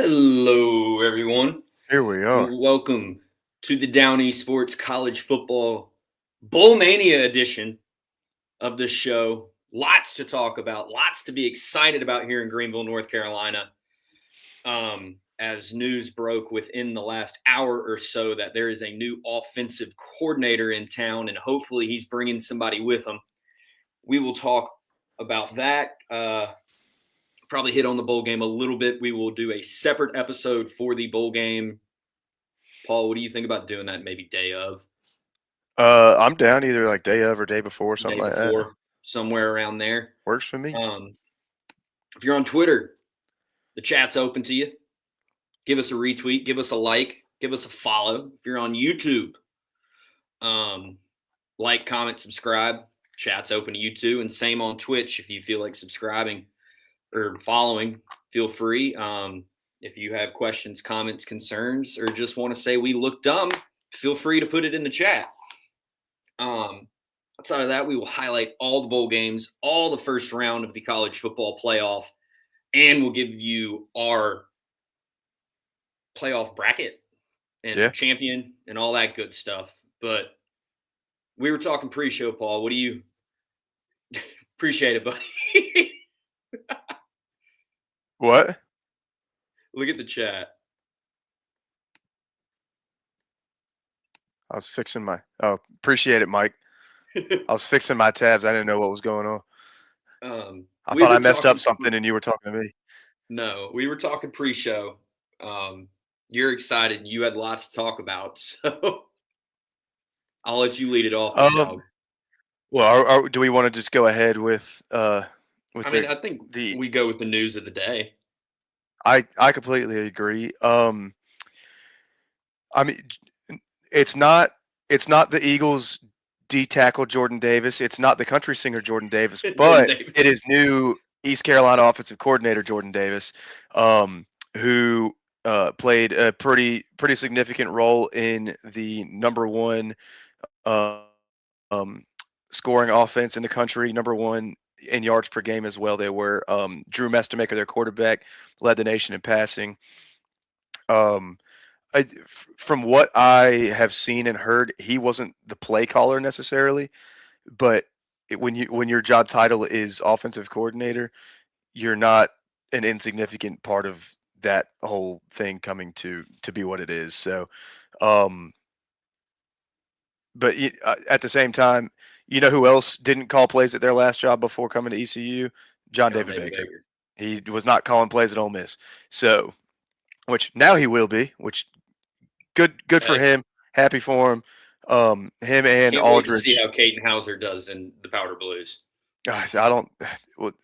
Hello, everyone. Here we are. Welcome to the Downey Sports College Football Bowl Mania edition of the show. Lots to talk about, lots to be excited about here in Greenville, North Carolina. As news broke within the last hour or so that there is a new offensive coordinator in town, and hopefully he's bringing somebody with him. We will talk about that. Probably hit on the bowl game a little bit. We will do a separate episode for the bowl game. Paul, what do you think about doing that maybe day of? I'm down either like day of or day before, something Day like that. before, somewhere around there. Works for me. If you're on Twitter, the chat's open to you. Give us a retweet, give us a like, give us a follow. If you're on YouTube, like, comment, subscribe. Chat's open to you too. And same on Twitch. If you feel like subscribing or following, feel free. If you have questions, comments, concerns, or just want to say we look dumb, feel free to put it in the chat. Outside of that, we will highlight all the bowl games, all the first round of the college football playoff, and we'll give you our playoff bracket and champion and all that good stuff. But we were talking pre-show, Paul. What do you appreciate it, buddy? What? Look at the chat. I was fixing my appreciate it, Mike. I was fixing my tabs. I didn't know what was going on. I thought I messed up something and you were talking to me. No, we were talking pre-show. You're excited. You had lots to talk about, so I'll let you lead it off. Well, do we want to just go ahead with I think we go with the news of the day. I completely agree. I mean, it's not the Eagles D tackle Jordan Davis. It's not the country singer Jordan Davis, but it is new East Carolina offensive coordinator Jordan Davis, who played a pretty significant role in the number one scoring offense in the country, number one in yards per game as well. They were Drew Mestemaker, their quarterback, led the nation in passing. From what I have seen and heard, he wasn't the play caller necessarily, but when your job title is offensive coordinator, you're not an insignificant part of that whole thing coming to be what it is. So, but at the same time, you know who else didn't call plays at their last job before coming to ECU? John David Baker. He was not calling plays at Ole Miss. So, which now he will be, which good for him. Happy for him. Him and Aldridge. See how Caden Hauser does in the Powder Blues. Gosh, I don't.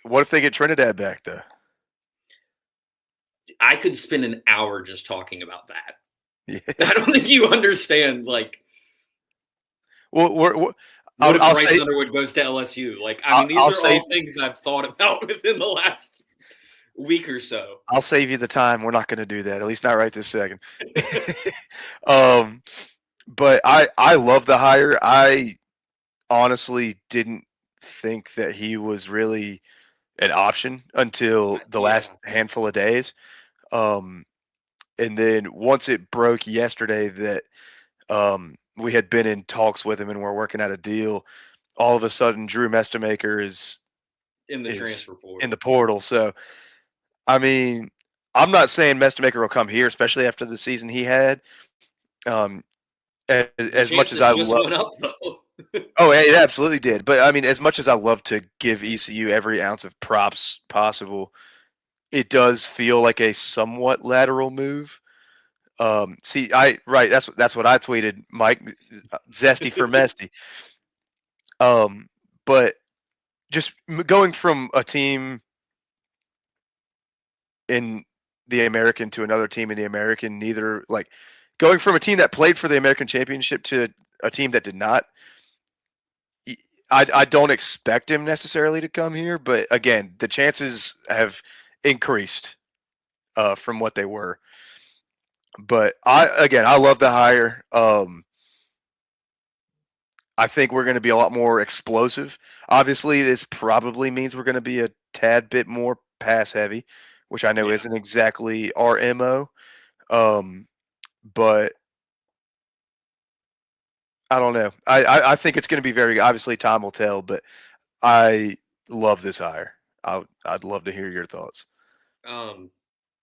What if they get Trinidad back though? I could spend an hour just talking about that. Yeah. I don't think you understand. Like, what if Bryce Underwood goes to LSU? Like, I mean, these are all things I've thought about within the last week or so. I'll save you the time. We're not going to do that, at least not right this second. But I love the hire. I honestly didn't think that he was really an option until the last handful of days. And then once it broke yesterday that we had been in talks with him and we're working out a deal, all of a sudden Drew Mestemaker is in the transfer portal. In the portal. So, I mean, I'm not saying Mestemaker will come here, especially after the season he had. As much as I love, oh, it absolutely did. But I mean, as much as I love to give ECU every ounce of props possible, it does feel like a somewhat lateral move. That's what I tweeted, Mike, zesty for Mesty. But just going from a team in the American to another team in the American, going from a team that played for the American Championship to a team that did not. I don't expect him necessarily to come here, but again, the chances have increased from what they were. But I love the hire. I think we're going to be a lot more explosive. Obviously, this probably means we're going to be a tad bit more pass heavy, which I know Yeah. isn't exactly our MO. But I don't know. I think it's going to be very obviously time will tell, but I love this hire. I'd love to hear your thoughts. Um,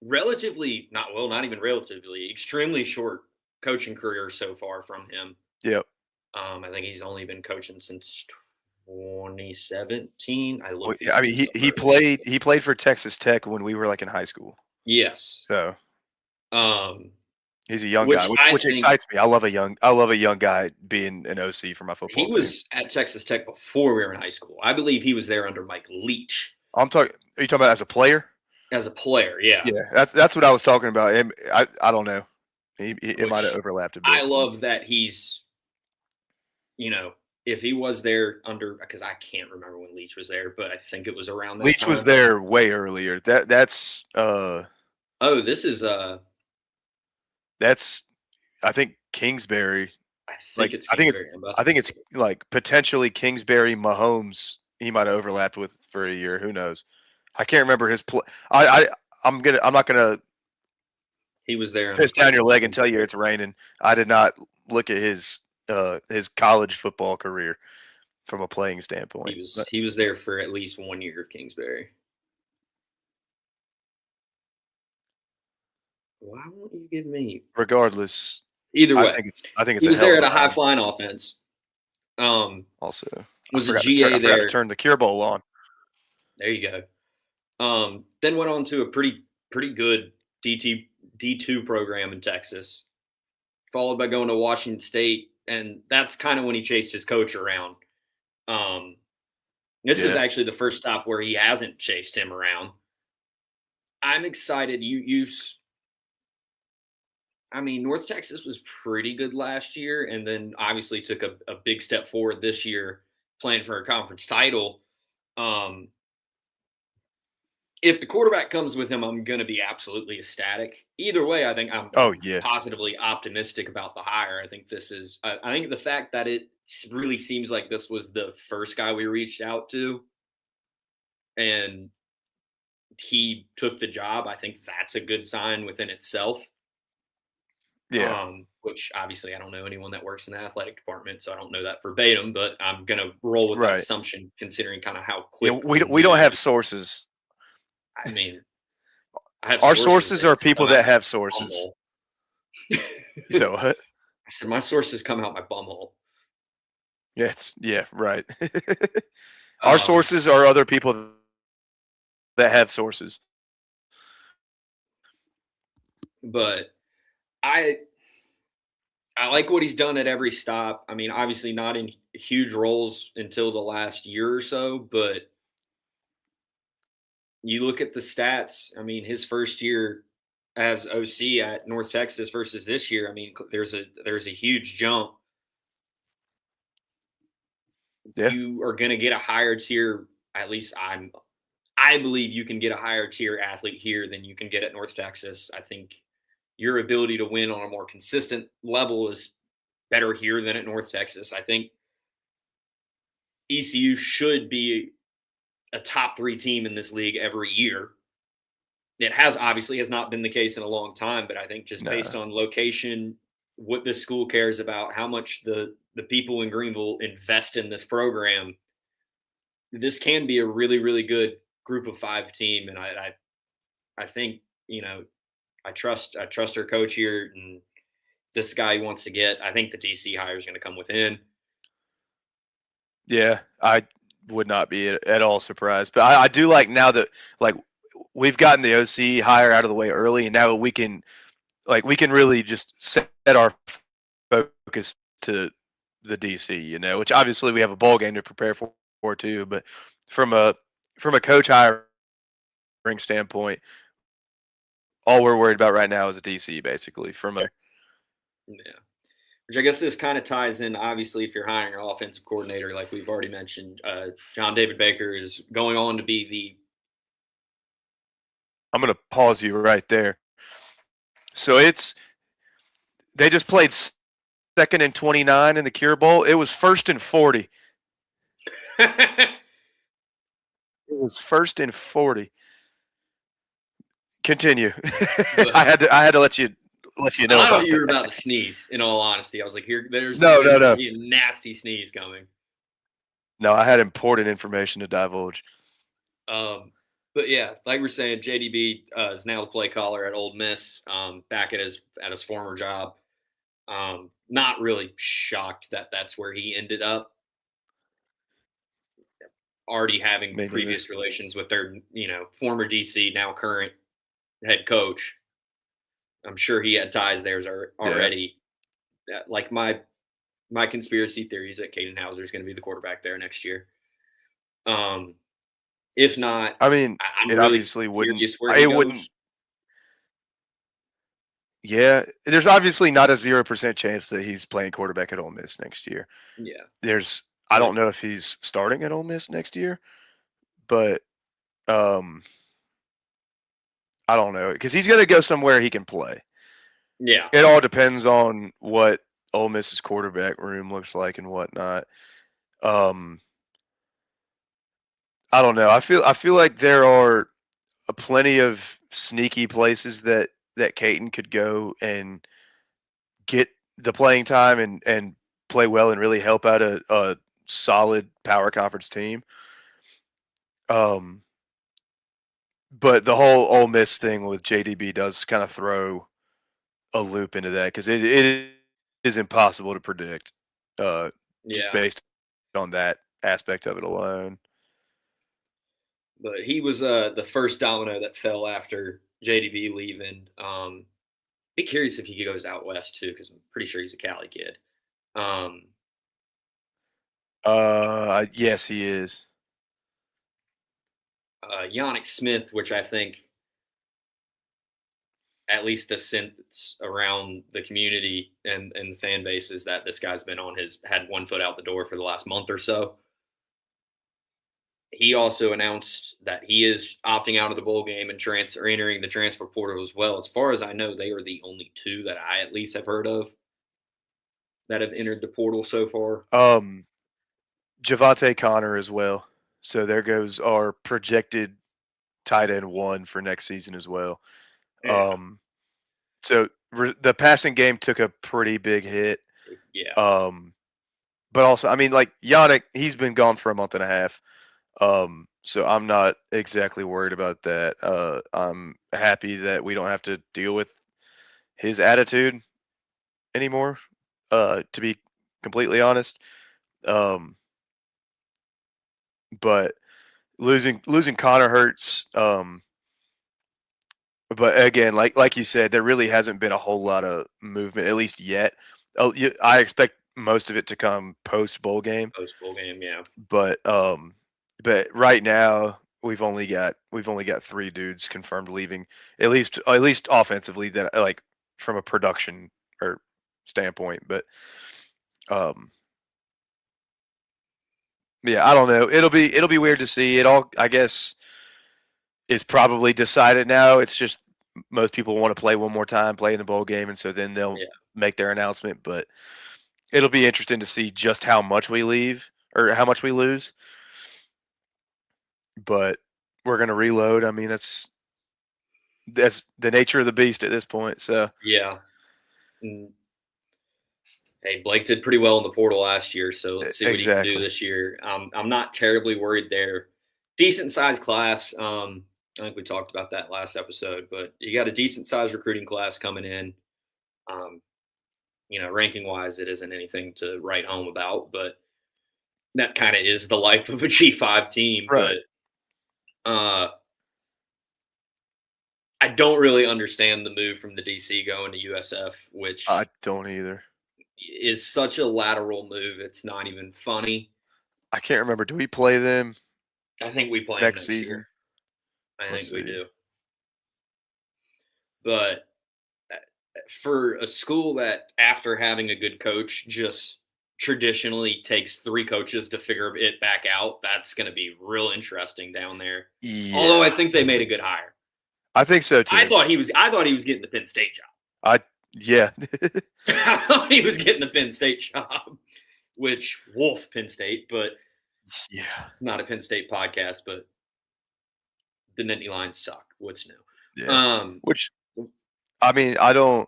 Relatively, not even relatively, extremely short coaching career so far from him. Yep. I think he's only been coaching since 2017. I Well, looked yeah, this I mean, this up he earlier. played for Texas Tech when we were like in high school. Yes. So Um, he's a young guy, which I which think excites me. I love a young guy being an OC for my football he team. was at Texas Tech before we were in high school. I believe he was there under Mike Leach I'm talking. Are you talking about as a player? as a player. Yeah. Yeah, that's what I was talking about. I don't know. It might have Which overlapped a I bit. love that he's, if he was there under, because I can't remember when Leach was there, but I think it was around that Leach was time. there way earlier. Oh, this is That's I think Kingsbury. I think Like it's Kingsbury. I'm about I to think it's like potentially Kingsbury Mahomes. He might have overlapped with for a year. Who knows? I can't remember his play. I'm not gonna he was there under piss down your leg and tell you Kingsbury. it's raining. I did not look at his college football career from a playing standpoint. But He was there for at least 1 year of Kingsbury. Why won't you give me regardless, either way? I think it's He a was hell there of at a a high hire. flying offense. Also, Was a GA I forgot to there. turn the cure bowl on. There you go. Then went on to a pretty good D2 program in Texas, followed by going to Washington State, and that's kind of when he chased his coach around. Um, this is Yeah, actually the first stop where he hasn't chased him around. I'm excited. I mean, North Texas was pretty good last year, and then obviously took a big step forward this year, playing for a conference title. Um, if the quarterback comes with him, I'm going to be absolutely ecstatic. Either way, I think oh I'm yeah, positively optimistic about the hire. I think the fact that it really seems like this was the first guy we reached out to, and he took the job. I think that's a good sign within itself. yeah, Which obviously I don't know anyone that works in the athletic department, so I don't know that verbatim, but I'm gonna roll with that right. assumption considering kind of how Yeah, quick the we don't have news. sources. I mean, I have Our sources. sources They are just people come out that my have sources. bumhole. So what? I said my sources come out my bumhole. Yeah, right. Our Um, sources are other people that have sources. but I I like what he's done at every stop. I mean, obviously not in huge roles until the last year or so, but you look at the stats. I mean, his first year as OC at North Texas versus this year. I mean, there's a huge jump. Yeah, You are going to get a higher tier. At least I believe you can get a higher tier athlete here than you can get at North Texas. I think your ability to win on a more consistent level is better here than at North Texas. I think ECU should be a top 3 team in this league every year. It has not been the case in a long time, but I think just based no, on location, what the school cares about, how much the people in Greenville invest in this program, this can be a really really good group of 5 team, and I think I trust our coach here, and this guy he wants to get. I think the DC hire is going to come within. yeah, I would not be at all surprised. But I do like now that like we've gotten the OC hire out of the way early, and now we can really just set our focus to the DC. Which obviously we have a bowl game to prepare for too. But from a coach hiring standpoint, all we're worried about right now is a DC, basically. From a Yeah. Which I guess this kind of ties in. Obviously, if you're hiring an offensive coordinator, like we've already mentioned, John David Baker is going on to be the. I'm going to pause you right there. So they just played second and 29 in the Cure Bowl. It was first and 40. It was first and 40. Continue. But I had to let you know I thought about you were that. about to sneeze. In all honesty, I was like, there's No, going no, to no. be a nasty sneeze coming. No, I had important information to divulge. But yeah, like we're saying, JDB is now the play caller at Ole Miss, back at his former job. Not really shocked that that's where he ended up. Already having Me neither. previous relations with their, former DC, now current head coach. I'm sure he had ties there Yeah. already. Like my conspiracy theory is that Caden Hauser is going to be the quarterback there next year. Um, if not, I mean, I'm it really obviously wouldn't. curious where he It wouldn't. goes. Yeah, there's obviously not a 0% chance that he's playing quarterback at Ole Miss next year. Yeah, I but don't know if he's starting at Ole Miss next year, but um, I don't know because he's going to go somewhere he can play. yeah, It all depends on what Ole Miss's quarterback room looks like and whatnot. Um, I don't know. I feel like there are plenty of sneaky places that Caton could go and get the playing time and play well and really help out a solid power conference team. Um, but the whole Ole Miss thing with JDB does kind of throw a loop into that because it is impossible to predict just yeah. based on that aspect of it alone. But he was the first domino that fell after JDB leaving. Be curious if he goes out west too, because I'm pretty sure he's a Cali kid. Um, Yes, he is. Yannick Smith, which I think at least the sense around the community and the fan base is that this guy's been had one foot out the door for the last month or so. He also announced that he is opting out of the bowl game and entering the transfer portal as well. As far as I know, they are the only two that I at least have heard of that have entered the portal so far. Um, Javante Connor as well. So there goes our projected tight end one for next season as well. Yeah, Um, so the passing game took a pretty big hit. yeah, But also, I mean, like Yannick, he's been gone for a month and a half. So I'm not exactly worried about that. I'm happy that we don't have to deal with his attitude anymore. To be completely honest, um, but losing Connor hurts. But again, like you said, there really hasn't been a whole lot of movement, at least yet. I expect most of it to come post bowl game, post bowl game. Yeah, but but right now we've only got three dudes confirmed leaving, at least offensively that like from a production or standpoint. But um, yeah, I don't know. It'll be weird to see. It all I guess is probably decided now. It's just most people want to play one more time, play in the bowl game, and so then they'll yeah, make their announcement. But it'll be interesting to see just how much we leave or how much we lose. But we're gonna reload. I mean, that's the nature of the beast at this point. So yeah. And, hey, Blake did pretty well in the portal last year, so let's see what he can do exactly. this year. I'm not terribly worried there. Decent sized class. I think we talked about that last episode, but you got a decent sized recruiting class coming in. Um, ranking wise, it isn't anything to write home about, but that kind of is the life of a G5 team. Right. But uh, I don't really understand the move from the DC going to USF, I which don't either. is such a lateral move. It's not even funny. I can't remember. Do we play them I think we play them next next year. season? I Let's think we see. do. But for a school that, after having a good coach, just traditionally takes three coaches to figure it back out, that's going to be real interesting down there. Although I Yeah, think they made a good hire. I think so too. I thought he was getting the Penn State job. I yeah. I thought he was getting the Penn State job, which Wolf Penn State, but Yeah. it's not a Penn State podcast. But the Nittany Lions suck. What's new? Yeah. Um, Which I mean, I don't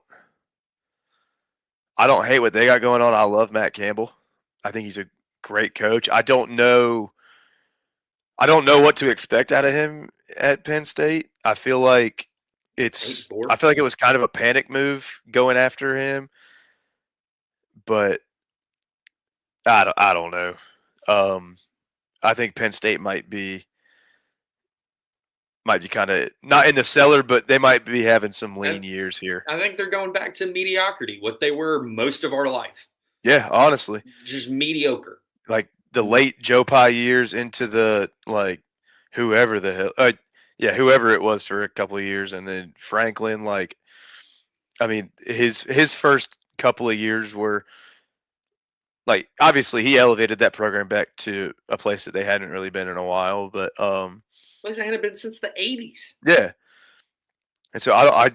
hate what they got going on. I love Matt Campbell. I think he's a great coach. I don't know what to expect out of him at Penn State. Nate I Bork. feel like it was kind of a panic move going after him, but I don't know. Um, I think Penn State might be kind of not in the cellar, but they might be having some lean I, years here. I think they're going back to mediocrity, what they were most of our life. Yeah, honestly, Just mediocre. like the late Joe Pye years into the like whoever the hell, yeah, whoever it was for a couple of years, and then Franklin. Like, I mean, his first couple of years were like obviously he elevated that program back to a place that they hadn't really been in a while, but Place hadn't been since the 80s. yeah, and so I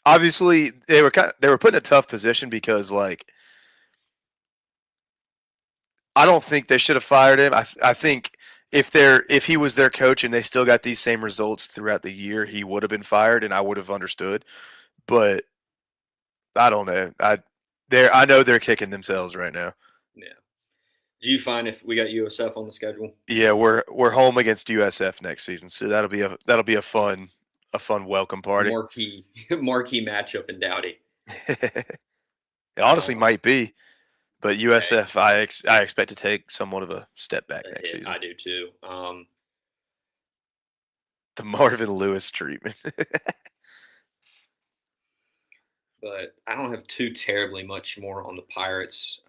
obviously they were put in a tough position because like I don't think they should have fired him. I think if he was their coach and they still got these same results throughout the year, he would have been fired and I would have understood. But I don't know. I know they're kicking themselves right now. Yeah. Do you find if we got USF on the schedule? Yeah, we're home against USF next season, so that'll be a fun welcome party. Marquee matchup in Dowdy. It honestly might be, but USF I expect to take somewhat of a step back next season. I do too. The Marvin Lewis treatment. But I don't have too terribly much more on the Pirates,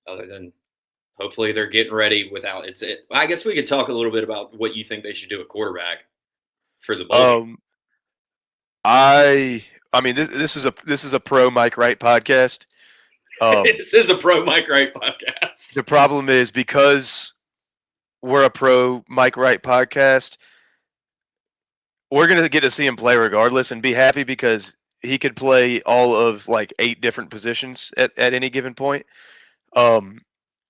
other than hopefully they're getting ready without it's it. I guess we could talk a little bit about what you think they should do at quarterback for the bowl. I mean this is a pro Mike Wright podcast. This is a pro Mike Wright podcast. The problem is because we're a pro Mike Wright podcast, we're gonna get to see him play regardless and be happy because he could play all of like 8 different positions at any given point.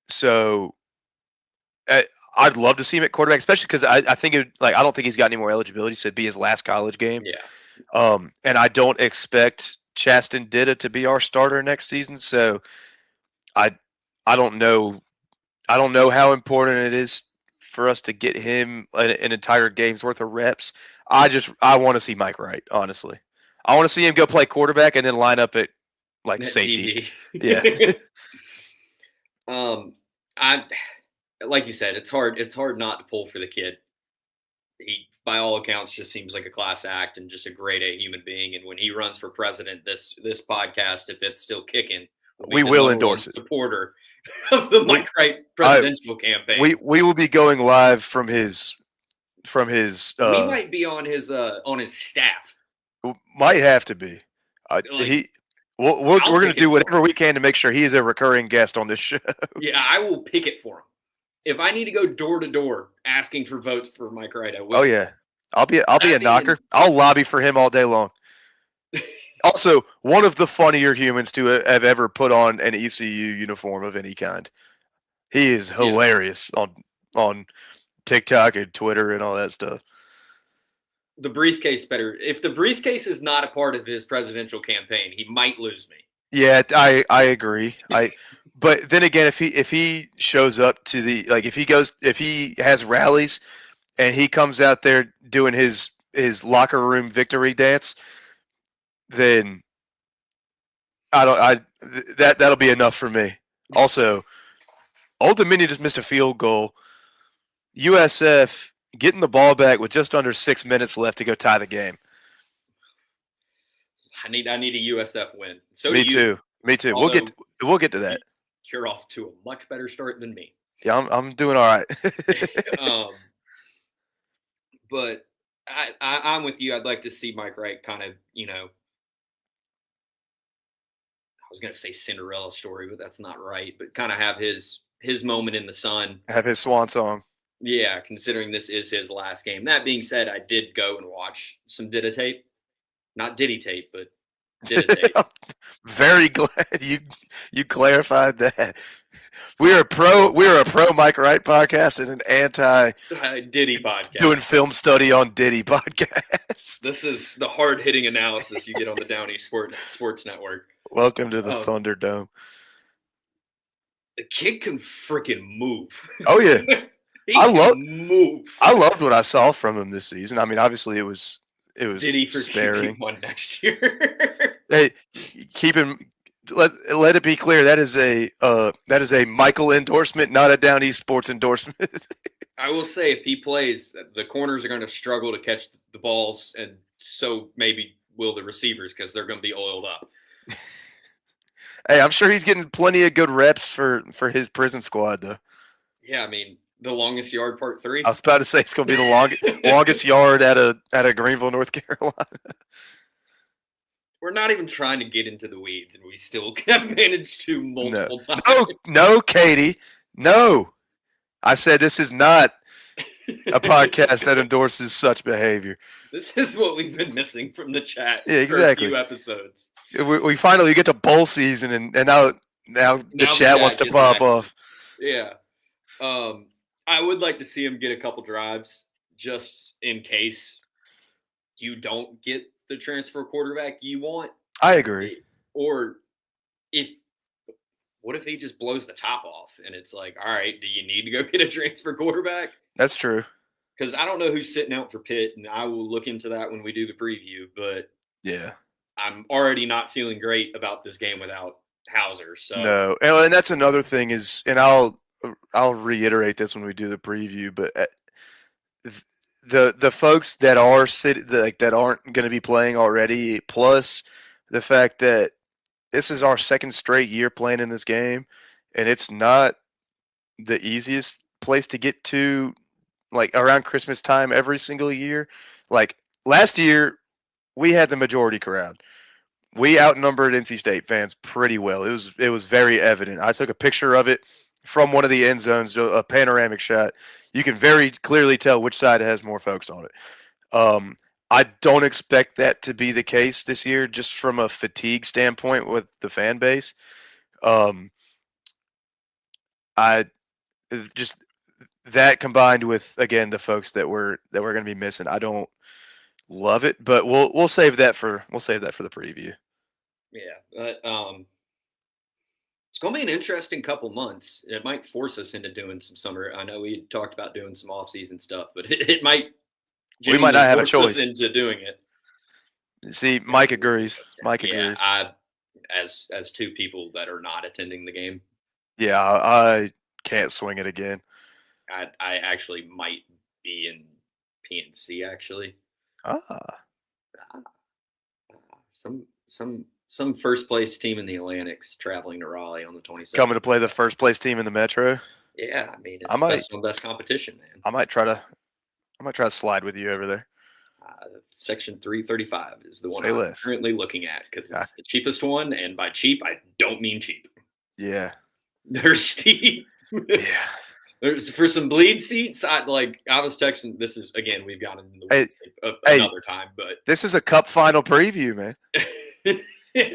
So I'd love to see him at quarterback, especially because I think I don't think he's got any more eligibility, so it'd be his last college game. Yeah. And I don't expect Chasten Ditta to be our starter next season, so I don't know how important it is for us to get him an entire game's worth of reps. I want to see Mike Wright, honestly. I want to see him go play quarterback and then line up at like safety. Yeah. I like you said, it's hard not to pull for the kid. He, by all accounts, just seems like a class act and just a grade A human being. And when he runs for president, this podcast, if it's still kicking, we will endorse it. Supporter of the Mike Wright presidential campaign. We will be going live from his. We might be on his staff. Might have to be. We're going to do whatever we can to make sure he's a recurring guest on this show. Yeah, I will pick it for him. If I need to go door to door asking for votes for Mike Wright, I will. Oh yeah, I'll be a knocker. I'll lobby for him all day long. Also, one of the funnier humans to have ever put on an ECU uniform of any kind. He is hilarious on TikTok and Twitter and all that stuff. The briefcase better. If the briefcase is not a part of his presidential campaign, he might lose me. Yeah, I agree. But then again, if he shows up to if he has rallies and he comes out there doing his locker room victory dance, then that'll be enough for me. Also, Old Dominion just missed a field goal. USF getting the ball back with just under 6 minutes left to go tie the game. I need a USF win. So Me too. Although, we'll get to that. You're off to a much better start than me. Yeah, I'm doing all right. But I'm with you. I'd like to see Mike Wright kind of, I was going to say Cinderella story, but that's not right. But kind of have his moment in the sun. Have his swan song. Yeah, considering this is his last game. That being said, I did go and watch some Diddy tape. Not Diddy tape, but Diddy tape. Very glad you clarified that. We're a pro Mike Wright podcast and an anti Diddy podcast. Doing film study on Diddy podcast. This is the hard hitting analysis you get on the Downey Sports Network. Welcome to the Thunderdome. The kid can freaking move. Oh yeah, move. I loved what I saw from him this season. I mean, obviously it was Diddy for sparing. QB1 next year. Hey, keep him. Let it be clear that is a Michael endorsement, not a Downey Sports endorsement. I will say, if he plays, the corners are going to struggle to catch the balls, and so maybe will the receivers because they're going to be oiled up. Hey, I'm sure he's getting plenty of good reps for his prison squad, though. Yeah, I mean, the longest yard part 3. I was about to say it's going to be the longest yard at a Greenville, North Carolina. We're not even trying to get into the weeds, and we still have managed to multiple times. No, Katie, no. I said this is not a podcast that endorses such behavior. This is what we've been missing from the chat exactly. for a few episodes. We finally get to bowl season, and now the chat wants to pop off. Yeah. I would like to see him get a couple drives just in case you don't get the transfer quarterback you want. I agree. Or what if he just blows the top off and it's like, all right, do you need to go get a transfer quarterback? That's true. Because I don't know who's sitting out for Pitt, and I will look into that when we do the preview. But yeah, I'm already not feeling great about this game without Hauser. So no, and that's another thing is, and I'll reiterate this when we do the preview, but the folks that are that aren't going to be playing already, plus the fact that this is our second straight year playing in this game, and it's not the easiest place to get to, like around Christmas time every single year. Like last year, we had the majority crowd. We outnumbered NC State fans pretty well. It was very evident. I took a picture of it from one of the end zones, a panoramic shot. You can very clearly tell which side has more folks on it. I don't expect that to be the case this year, just from a fatigue standpoint with the fan base. I just that combined with, again, the folks that we're going to be missing. I don't love it, but we'll save that for the preview. Yeah, but it's going to be an interesting couple months. It might force us into doing some summer. I know we talked about doing some off-season stuff, but it might. We might not have a choice into doing it. See, Mike agrees. Mike agrees. As two people that are not attending the game. Yeah, I can't swing it again. I actually might be in PNC actually. Some first place team in the Atlantic's traveling to Raleigh on the 27th. Coming to play the first place team in the Metro. Yeah, I mean, it's best competition, man. I might try to slide with you over there. Section 335 is the one I'm currently looking at because it's the cheapest one, and by cheap, I don't mean cheap. Yeah, they're steep. Yeah. There's for some bleed seats. I was texting. This is again, we've gotten into the another time, but this is a cup final preview, man.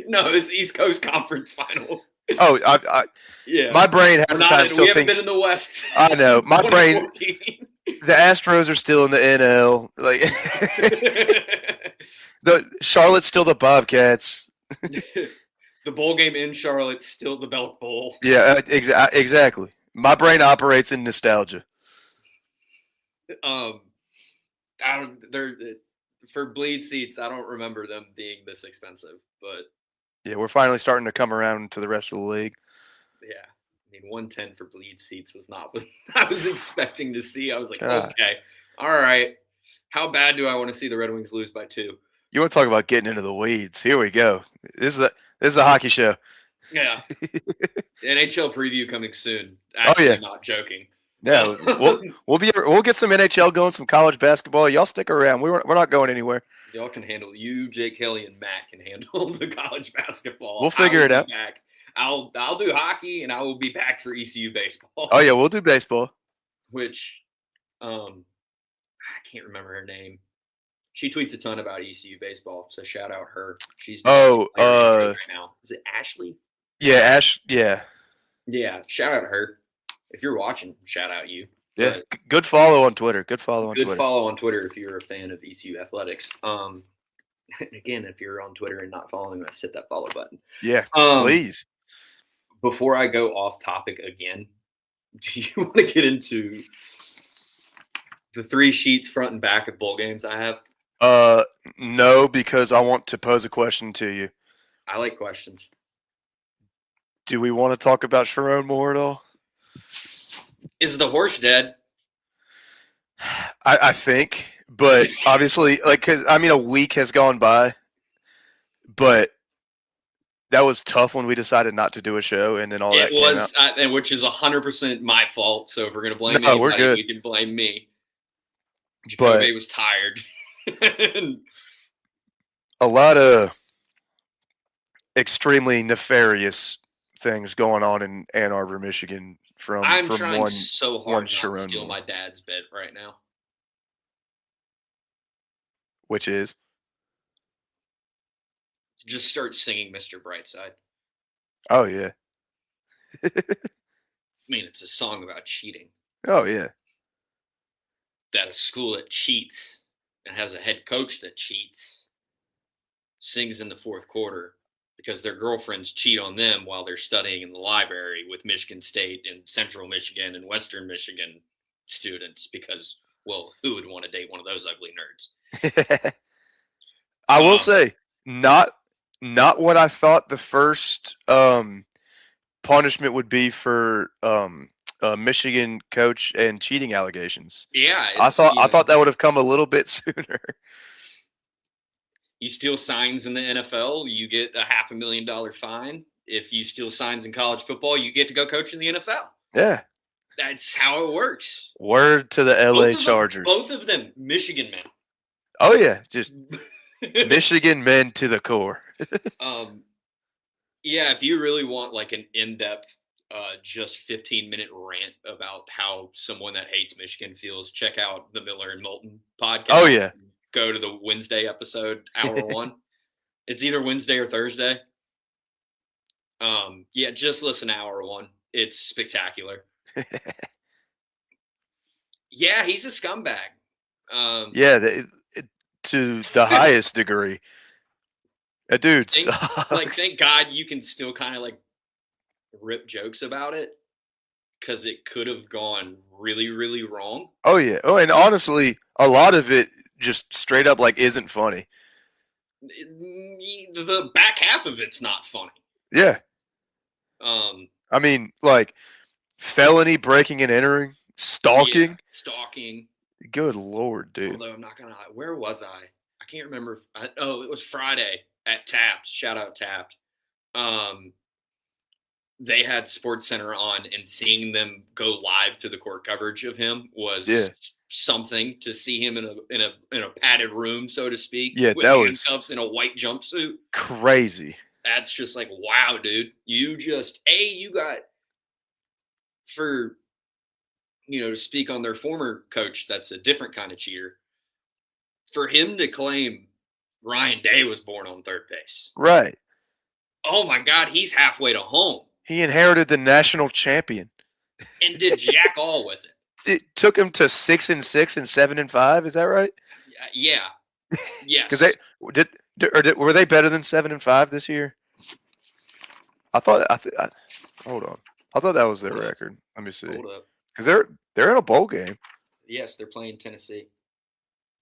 No, it's East Coast Conference final. Oh, yeah. My brain half the time still thinks. We haven't been in the West. I know. My brain. The Astros are still in the NL. Like the Charlotte's still the Bobcats. The bowl game in Charlotte's still the Belk Bowl. Yeah, exactly. My brain operates in nostalgia. For bleed seats, I don't remember them being this expensive, but yeah, we're finally starting to come around to the rest of the league. Yeah, I mean, 110 for bleed seats was not what I was expecting to see. I was like, okay, all right, how bad do I want to see the Red Wings lose by 2? You want to talk about getting into the weeds? Here we go. This is a hockey show. Yeah, NHL preview coming soon. Actually, not joking. Yeah, we'll get some NHL going, some college basketball. Y'all stick around. We're not going anywhere. Y'all can handle Jake Kelly, and Matt can handle the college basketball. We'll figure it out. Back. I'll do hockey, and I will be back for ECU baseball. Oh yeah, we'll do baseball. Which, I can't remember her name. She tweets a ton about ECU baseball, so shout out her. She's right now. Is it Ashley? Yeah, Ash. Yeah. Yeah, shout out her. If you're watching, shout out you. Yeah, But good follow on Twitter. Good follow on good Twitter. follow on Twitter if you're a fan of ECU athletics. Again, if you're on Twitter and not following us, hit that follow button. Yeah, Um, please. before I go off topic again, do you want to get into the 3 sheets front and back of bowl games I have? No, because I want to pose a question to you. I like questions. Do we want to talk about Sharon Moore at all? Is the horse dead? I think, but obviously, like, cause I mean, a week has gone by, but that was tough when we decided not to do a show, and then all It that came out. was, and which is 100% my fault. So if we're gonna blame No, we're anybody, good. you can blame me. But Jacoby was tired. a lot of extremely nefarious things going on in Ann Arbor, Michigan I'm from trying one so hard one not to Sharon steal Moore, my dad's bit right now. which is Just start singing Mr. Brightside. oh yeah, I mean, it's a song about cheating. oh yeah, That a school that cheats and has a head coach that cheats sings in the fourth quarter because their girlfriends cheat on them while they're studying in the library with Michigan State and Central Michigan and Western Michigan students because, well, who would want to date one of those ugly nerds? I will say not what I thought the first punishment would be for Michigan coach and cheating allegations. Yeah, I thought that would have come a little bit sooner. You steal signs in the NFL, you get a $500,000 fine. If you steal signs in college football, you get to go coach in the NFL. Yeah. That's how it works. Word to the LA Chargers. Both of them, Michigan men. Oh yeah, just Michigan men to the core. Yeah, if you really want like an in-depth, just 15-minute rant about how someone that hates Michigan feels, check out the Miller and Moulton podcast. Oh yeah. Go to the Wednesday episode, hour 1. It's either Wednesday or Thursday. Yeah, just listen to hour 1. It's spectacular. Yeah, he's a scumbag. Yeah, to the highest degree. That dude sucks. Like, thank God you can still kind of like rip jokes about it because it could have gone really, really wrong. Oh yeah. Oh, and honestly, a lot of it just straight up like isn't funny. The back half of it's not funny. Yeah. I mean, like felony breaking and entering, stalking. Yeah, stalking. Good Lord, dude. Although I'm not gonna lie, where was I? I can't remember. It was Friday at Tapped. Shout out Tapped. They had Sports Center on, and seeing them go live to the court coverage of him was something. To see him in a padded room, so to speak, with that handcuffs was in a white jumpsuit. Crazy. That's just like, wow, dude. You got for to speak on their former coach. That's a different kind of cheater. For him to claim Ryan Day was born on third base, right? Oh my God, he's halfway to home. He inherited the national champion and did jack all with it. It took him to 6-6 and 7-5. Is that right? Yeah. Yes. Because were they better than 7-5 this year? Hold on. I thought that was their record. Let me see. Hold up. Because they're in a bowl game. Yes, they're playing Tennessee.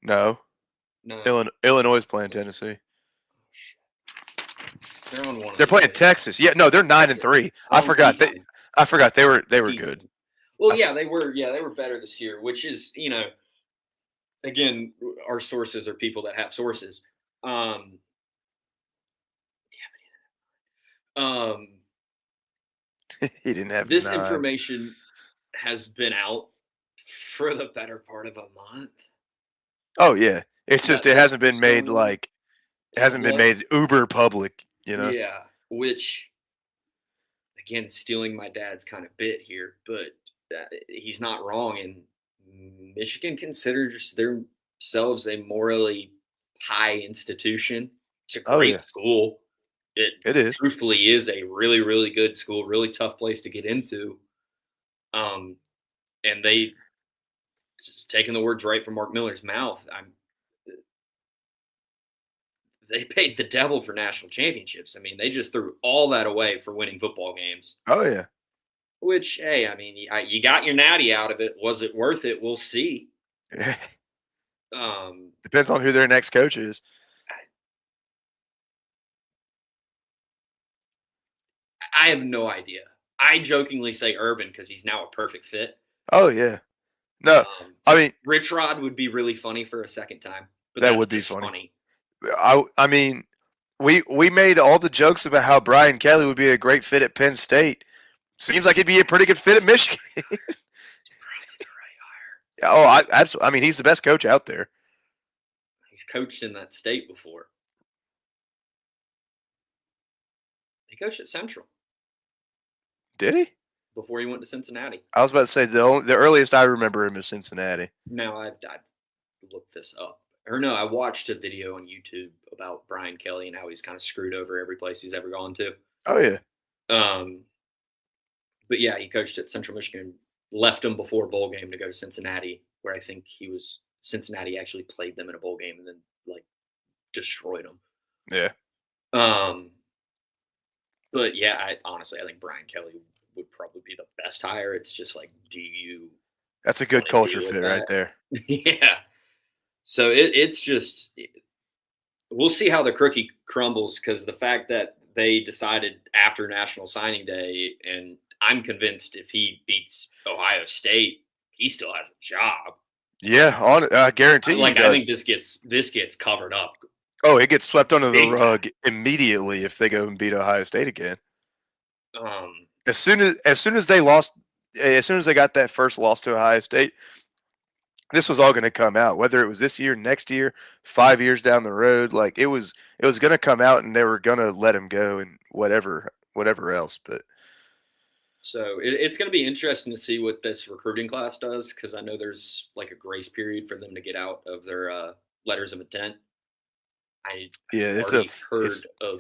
No. Illinois is playing Tennessee. They're on one. They're playing Texas. Yeah, no, they're 9-3. I forgot. They were good. Well, yeah, they were. Yeah, they were better this year, which is, again, our sources are people that have sources. He didn't have this information has been out for the better part of a month. Oh yeah, it's just it hasn't been made like it hasn't been made uber public, Yeah, which again, stealing my dad's kind of bit here, but he's not wrong. And Michigan considers themselves a morally high institution. It's a great school. It It is. truthfully is a really, really good school, really tough place to get into. And they just taking the words right from Mark Miller's mouth. They paid the devil for national championships. I mean, they just threw all that away for winning football games. Oh yeah. Which, hey, I mean, you got your natty out of it. Was it worth it? We'll see. Um, Depends on who their next coach is. I have no idea. I jokingly say Urban because he's now a perfect fit. Oh yeah. No, I mean Rich Rod would be really funny for a second time, but that that's would be just funny. funny. I mean, we made all the jokes about how Brian Kelly would be a great fit at Penn State. Seems like he'd be a pretty good fit at Michigan. Oh, absolutely. I mean, he's the best coach out there. He's coached in that state before. He coached at Central. Did he? Before he went to Cincinnati. I was about to say the earliest I remember him is Cincinnati. Now I've looked this up. Or no, I watched a video on YouTube about Brian Kelly and how he's kind of screwed over every place he's ever gone to. Oh yeah. But yeah, he coached at Central Michigan, left them before a bowl game to go to Cincinnati, where I think Cincinnati actually played them in a bowl game and then like destroyed them. Yeah. But yeah, I think Brian Kelly would probably be the best hire. It's just like, That's a good culture fit right there. Yeah. So it's just, we'll see how the cookie crumbles, because the fact that they decided after National Signing Day, and I'm convinced if he beats Ohio State, he still has a job. Yeah, I guarantee you. I think this gets covered up. Oh, it gets swept under the rug immediately if they go and beat Ohio State again. As soon as they got that first loss to Ohio State, this was all going to come out. Whether it was this year, next year, 5 years down the road, like it was going to come out, and they were going to let him go and whatever else. But so it's going to be interesting to see what this recruiting class does, because I know there's like a grace period for them to get out of their letters of intent. It's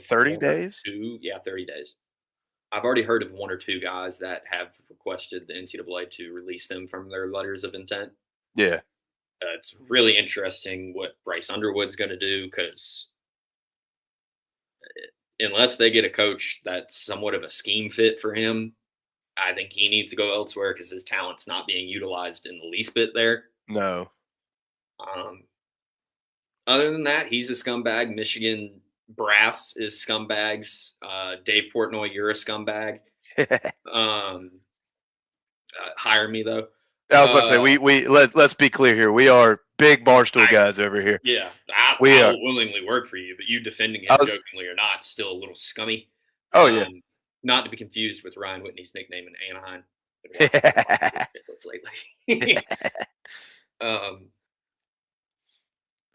30 days. 30 days. I've already heard of one or two guys that have requested the NCAA to release them from their letters of intent. Yeah. It's really interesting what Bryce Underwood's going to do, because unless they get a coach that's somewhat of a scheme fit for him, I think he needs to go elsewhere, because his talent's not being utilized in the least bit there. No. Other than that, he's a scumbag. Michigan brass is scumbags. Dave Portnoy, you're a scumbag. Hire me though. I was about to say let's be clear here. We are big Barstool guys over here. Yeah, I will willingly work for you, but you defending him jokingly or not, still a little scummy. Oh yeah. Not to be confused with Ryan Whitney's nickname in Anaheim. Lately.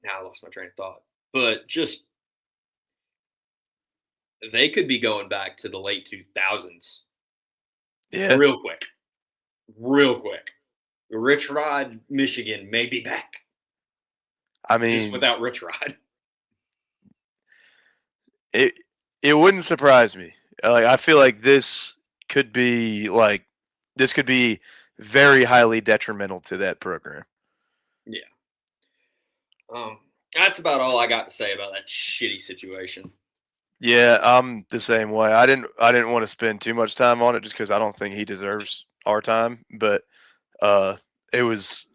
Now I lost my train of thought. But just, they could be going back to the late 2000s. Yeah. Real quick. Rich Rod, Michigan may be back. I mean, just without Rich Rod. It wouldn't surprise me. Like, I feel like this could be very highly detrimental to that program. Yeah. That's about all I got to say about that shitty situation. Yeah, I'm the same way. I didn't want to spend too much time on it just because I don't think he deserves our time. But it was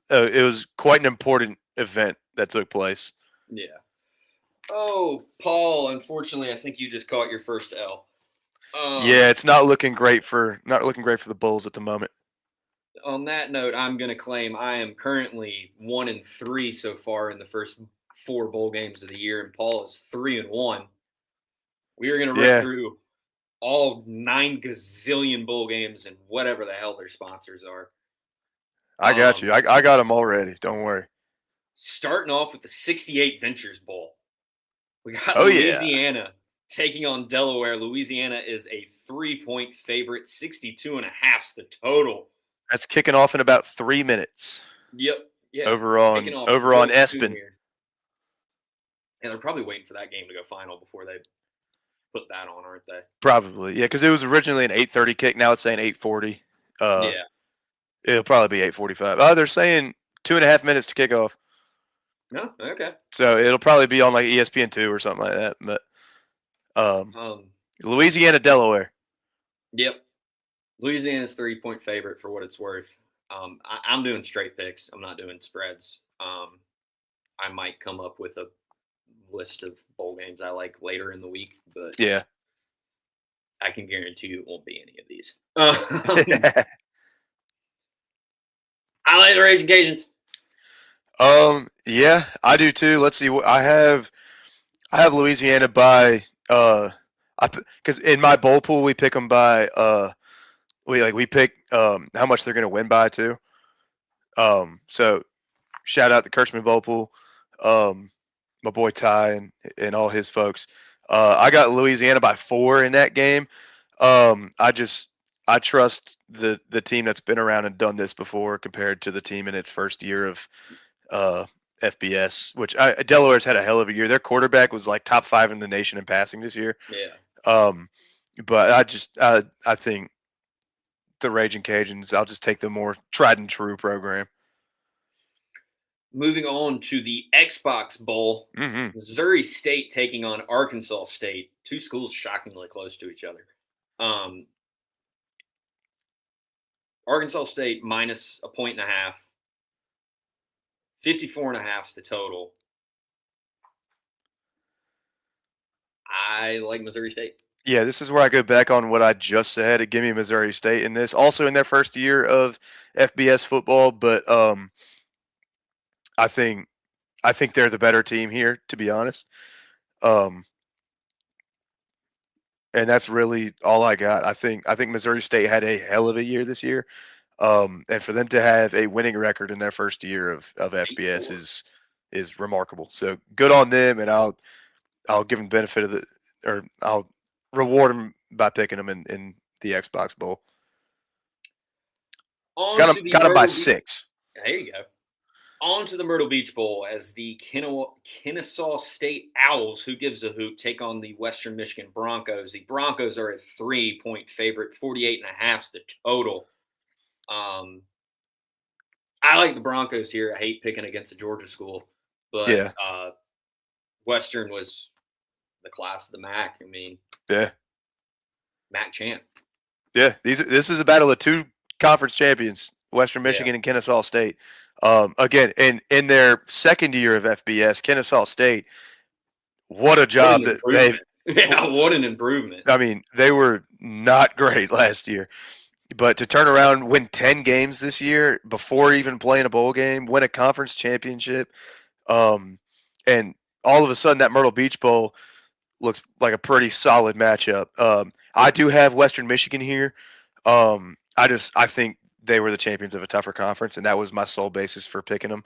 quite an important event that took place. Yeah. Oh, Paul, unfortunately, I think you just caught your first L. Yeah, it's not looking great for the Bulls at the moment. On that note, I'm going to claim I am currently 1-3 so far in the first 4 bowl games of the year, and Paul is 3-1. We are going to rip through all 9 gazillion bowl games and whatever the hell their sponsors are. I got you. I got them already. Don't worry. Starting off with the 68 Ventures Bowl. We got Louisiana taking on Delaware. Louisiana is a 3-point favorite. 62.5 is the total. That's kicking off in about 3 minutes. Yep. Yeah. Over on ESPN. Yeah, they're probably waiting for that game to go final before they put that on, aren't they? Probably, yeah, because it was originally an 8:30 kick. Now it's saying 8:40. Yeah. It'll probably be 8:45. Oh, they're saying 2.5 minutes to kick off. No. Okay. So it'll probably be on like ESPN2 or something like that. But Um. Louisiana, Delaware. Yep. Louisiana's 3-point favorite for what it's worth. I'm doing straight picks. I'm not doing spreads. I might come up with a list of bowl games I like later in the week, but Yeah. I can guarantee you it won't be any of these. I like the Raging Cajuns. Yeah, I do too. Let's see what I have. I have Louisiana by because in my bowl pool we pick them by we pick how much they're going to win by too. So shout out the Kirchman Bowl pool, my boy Ty and all his folks. I got Louisiana by 4 in that game. I trust the team that's been around and done this before compared to the team in its first year of FBS, which Delaware's had a hell of a year. Their quarterback was like top 5 in the nation in passing this year. Yeah. But I think the Raging Cajuns, I'll just take the more tried and true program. Moving on to the Xbox Bowl, Mm-hmm. Missouri State taking on Arkansas State. Two schools shockingly close to each other. Arkansas State minus a point and a half. 54.5 is the total. I like Missouri State. Yeah, this is where I go back on what I just said. Give me Missouri State in this. Also in their first year of FBS football, but I think they're the better team here, to be honest. And that's really all I got. I think Missouri State had a hell of a year this year. And for them to have a winning record in their first year of FBS is remarkable. So good on them, and I'll give them benefit of I'll reward them by picking them in the Xbox Bowl. Got them by 6. There you go. On to the Myrtle Beach Bowl as the Kennesaw State Owls, who gives a hoot, take on the Western Michigan Broncos. The Broncos are a 3-point favorite, 48.5 is the total. I like the Broncos here. I hate picking against a Georgia school, but yeah. Western was the class of the MAC. I mean, yeah, MAC champ. Yeah, this is a battle of 2 conference champions, Western Michigan and Kennesaw State. Again, in their second year of FBS, Kennesaw State, what a job that they've. Yeah, what an improvement. I mean, they were not great last year. But to turn around, win 10 games this year before even playing a bowl game, win a conference championship, and all of a sudden that Myrtle Beach Bowl looks like a pretty solid matchup. I do have Western Michigan here. I think they were the champions of a tougher conference, and that was my sole basis for picking them.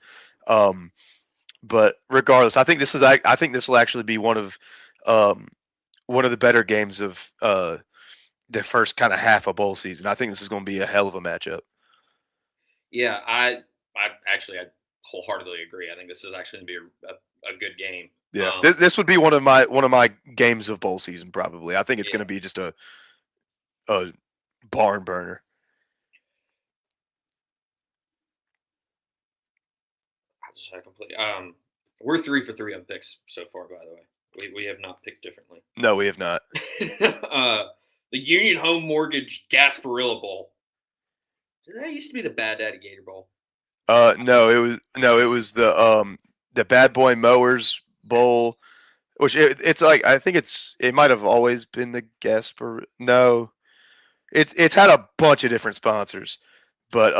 But regardless, I think this will actually be one of the better games of the first kind of half of bowl season. I think this is going to be a hell of a matchup. Yeah, I wholeheartedly agree. I think this is actually going to be a good game. Yeah, this would be one of my games of bowl season probably. I think it's going to be just a barn burner. I just had completely. We're 3 for 3 on picks so far. By the way, we have not picked differently. No, we have not. The Union Home Mortgage Gasparilla Bowl. Did that used to be the Bad Daddy Gator Bowl? No, it was the Bad Boy Mowers Bowl, which it's like I think it might have always been the Gasparilla. No, it's had a bunch of different sponsors, but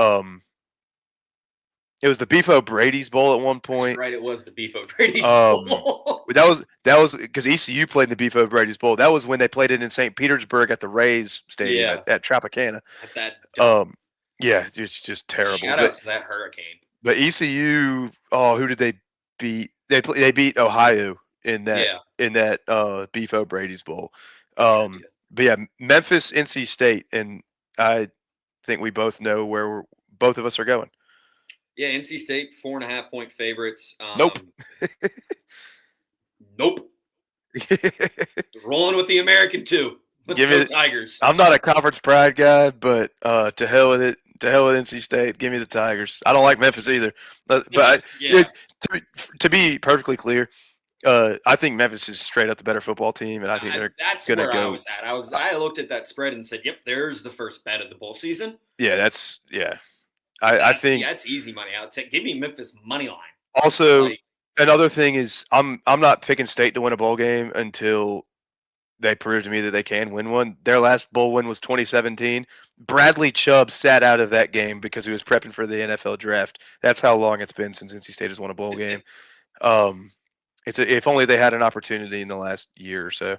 it was the Beef O'Brady's Bowl at one point. That's right, it was the Beef O'Brady's Bowl. That was because ECU played in the Beef O'Brady's Bowl. That was when they played it in St. Petersburg at the Rays Stadium at Tropicana. At that yeah, it's just terrible. Shout out to that hurricane. But ECU, who did they beat? They beat Ohio in that Beef O'Brady's Bowl. But yeah, Memphis, NC State, and I think we both know where both of us are going. Yeah, NC State 4.5-point favorites. Nope. Nope. Rolling with the American too. Let's go Tigers. I'm not a conference pride guy, but to hell with it. To hell with NC State. Give me the Tigers. I don't like Memphis either. But Yeah. to be perfectly clear, I think Memphis is straight up the better football team, and I think they're that's going to where go. I was at. I looked at that spread and said, "Yep, there's the first bet of the bowl season." Yeah, I think that's easy money. Give me Memphis money line. Also, another thing is I'm not picking State to win a bowl game until they prove to me that they can win one. Their last bowl win was 2017. Bradley Chubb sat out of that game because he was prepping for the NFL draft. That's how long it's been since NC State has won a bowl game. If only they had an opportunity in the last year or so.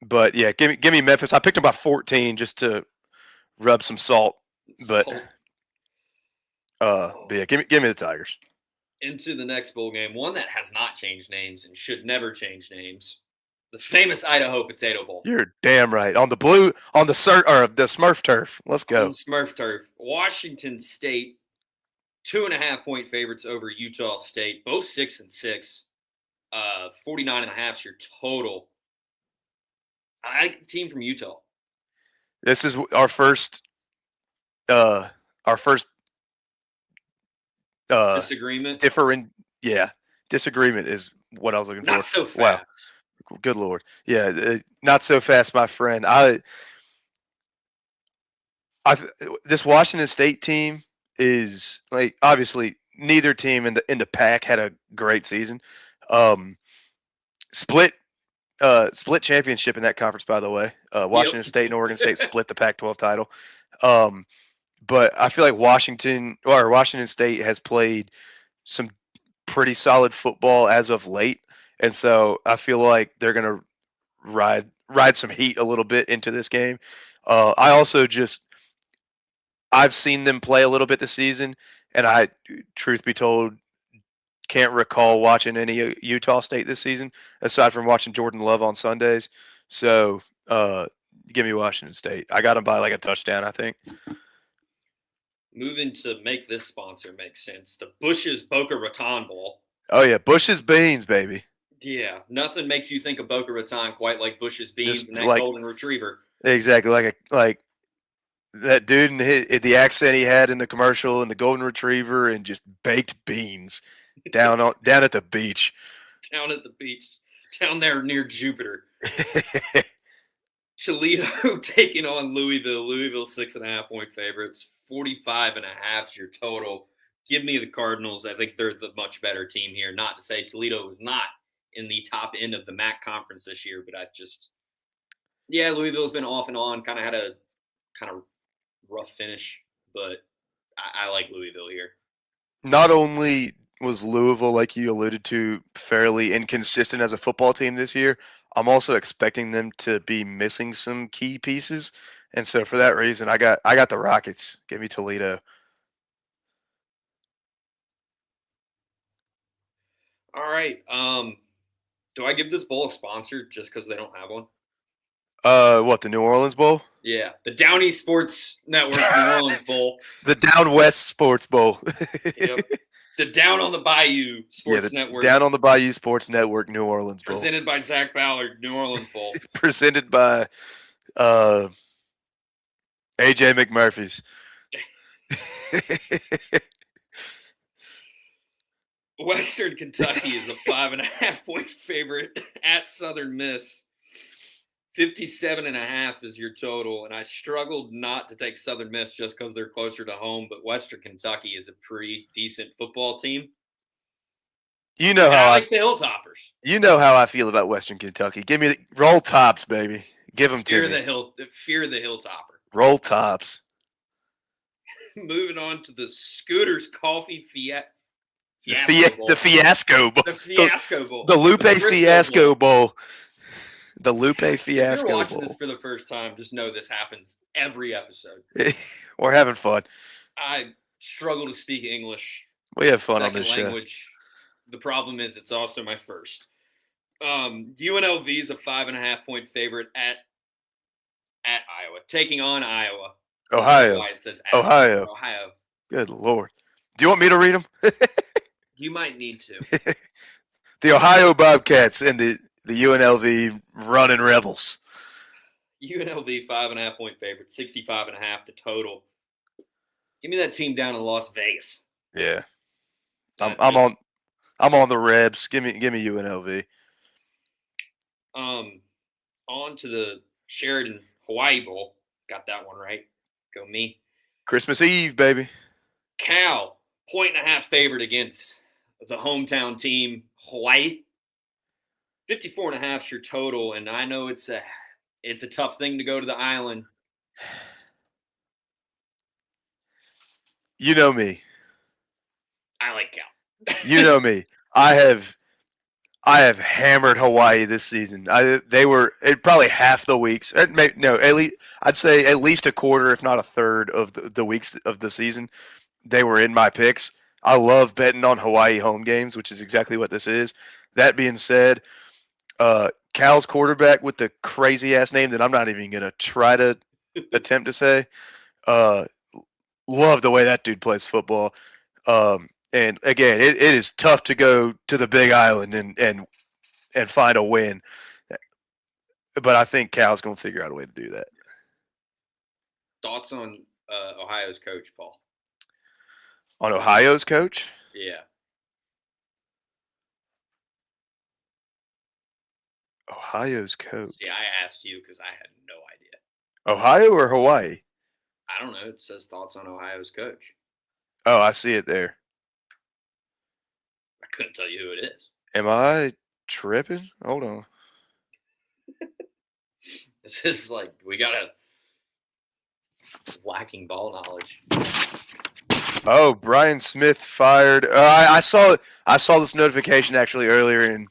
But yeah, give me Memphis. I picked them by 14 just to rub some salt. But yeah, give me the Tigers. Into the next bowl game, one that has not changed names and should never change names. The famous Idaho Potato Bowl. You're damn right. On the Smurf turf. Let's go. On Smurf turf. Washington State, 2.5-point favorites over Utah State. Both 6-6. 49.5 is your total. I like the team from Utah. This is our first disagreement. Disagreement is what I was looking for. Not so fast. Wow. Good Lord. Yeah, not so fast, my friend. This Washington State team is like obviously neither team in the pack had a great season. Split championship in that conference, by the way. Washington State and Oregon State split the Pac-12 title. But I feel like Washington State has played some pretty solid football as of late. And so I feel like they're going to ride some heat a little bit into this game. I've seen them play a little bit this season, and I, truth be told, can't recall watching any Utah State this season, aside from watching Jordan Love on Sundays. So give me Washington State. I got them by like a touchdown, I think. Moving to make this sponsor make sense, the Bush's Boca Raton Bowl. Oh, yeah, Bush's Beans, baby. Yeah, nothing makes you think of Boca Raton quite like Bush's Beans and that golden retriever. Exactly, like that dude and the accent he had in the commercial and the golden retriever and just baked beans down at the beach. Down at the beach, down there near Jupiter. Toledo taking on Louisville. Louisville 6.5-point favorites. 45.5 is your total. Give me the Cardinals. I think they're the much better team here. Not to say Toledo was not in the top end of the MAC conference this year, but Louisville's been off and on, kind of had a rough finish, but I like Louisville here. Not only was Louisville, like you alluded to, fairly inconsistent as a football team this year, I'm also expecting them to be missing some key pieces. And so for that reason, I got the Rockets. Give me Toledo. All right. Do I give this bowl a sponsor just because they don't have one? What, the New Orleans Bowl? Yeah, the Downey Sports Network New Orleans Bowl. The Down West Sports Bowl. Yep. The Down on the Bayou Sports Network. Down on the Bayou Sports Network New Orleans Bowl. Presented by Zach Ballard, New Orleans Bowl. Presented by AJ McMurphy's. Western Kentucky is a 5.5-point favorite at Southern Miss. 57.5 is your total, and I struggled not to take Southern Miss just because they're closer to home, but Western Kentucky is a pretty decent football team. You know how I like the Hilltoppers. You know how I feel about Western Kentucky. Give me roll tops, baby. Give them to me. Fear the Hilltopper. Roll tops. Moving on to the Scooters Coffee Fiasco Bowl. The Fiasco Bowl. The Fiasco Bowl. The Lupe Fiasco Bowl. The Lupe Fiasco Bowl. If you're watching this for the first time, just know this happens every episode. We're having fun. I struggle to speak English. We have fun on this language. The problem is it's also my first. UNLV is a 5.5-point favorite at Iowa, taking on Iowa. Ohio. Why it says Ohio. Good Lord. Do you want me to read them? You might need to. The Ohio Bobcats and the The UNLV running Rebels. UNLV 5.5-point favorite, 65.5 to total. Give me that team down in Las Vegas. Yeah, I'm on the Rebs. Give me UNLV. On to the Sheridan Hawaii Bowl. Got that one right. Go me. Christmas Eve, baby. Cal, 1.5 favorite against the hometown team, Hawaii. 54.5 is your total, and I know it's a tough thing to go to the island. You know me. I like Cal. You know me. I have hammered Hawaii this season. They were probably half the weeks. I'd say at least a quarter, if not a third of the weeks of the season. They were in my picks. I love betting on Hawaii home games, which is exactly what this is. That being said, Cal's quarterback with the crazy ass name that I'm not even gonna try to attempt to say. Love the way that dude plays football. And again, it is tough to go to the Big Island and find a win. But I think Cal's going to figure out a way to do that. Thoughts on Ohio's coach, Paul? On Ohio's coach? Yeah. Ohio's coach. Yeah, I asked you because I had no idea. Ohio or Hawaii? I don't know. It says thoughts on Ohio's coach. Oh, I see it there. I couldn't tell you who it is. Am I tripping? Hold on. This is like we got a lacking ball knowledge. Oh, Brian Smith fired. I saw this notification actually earlier and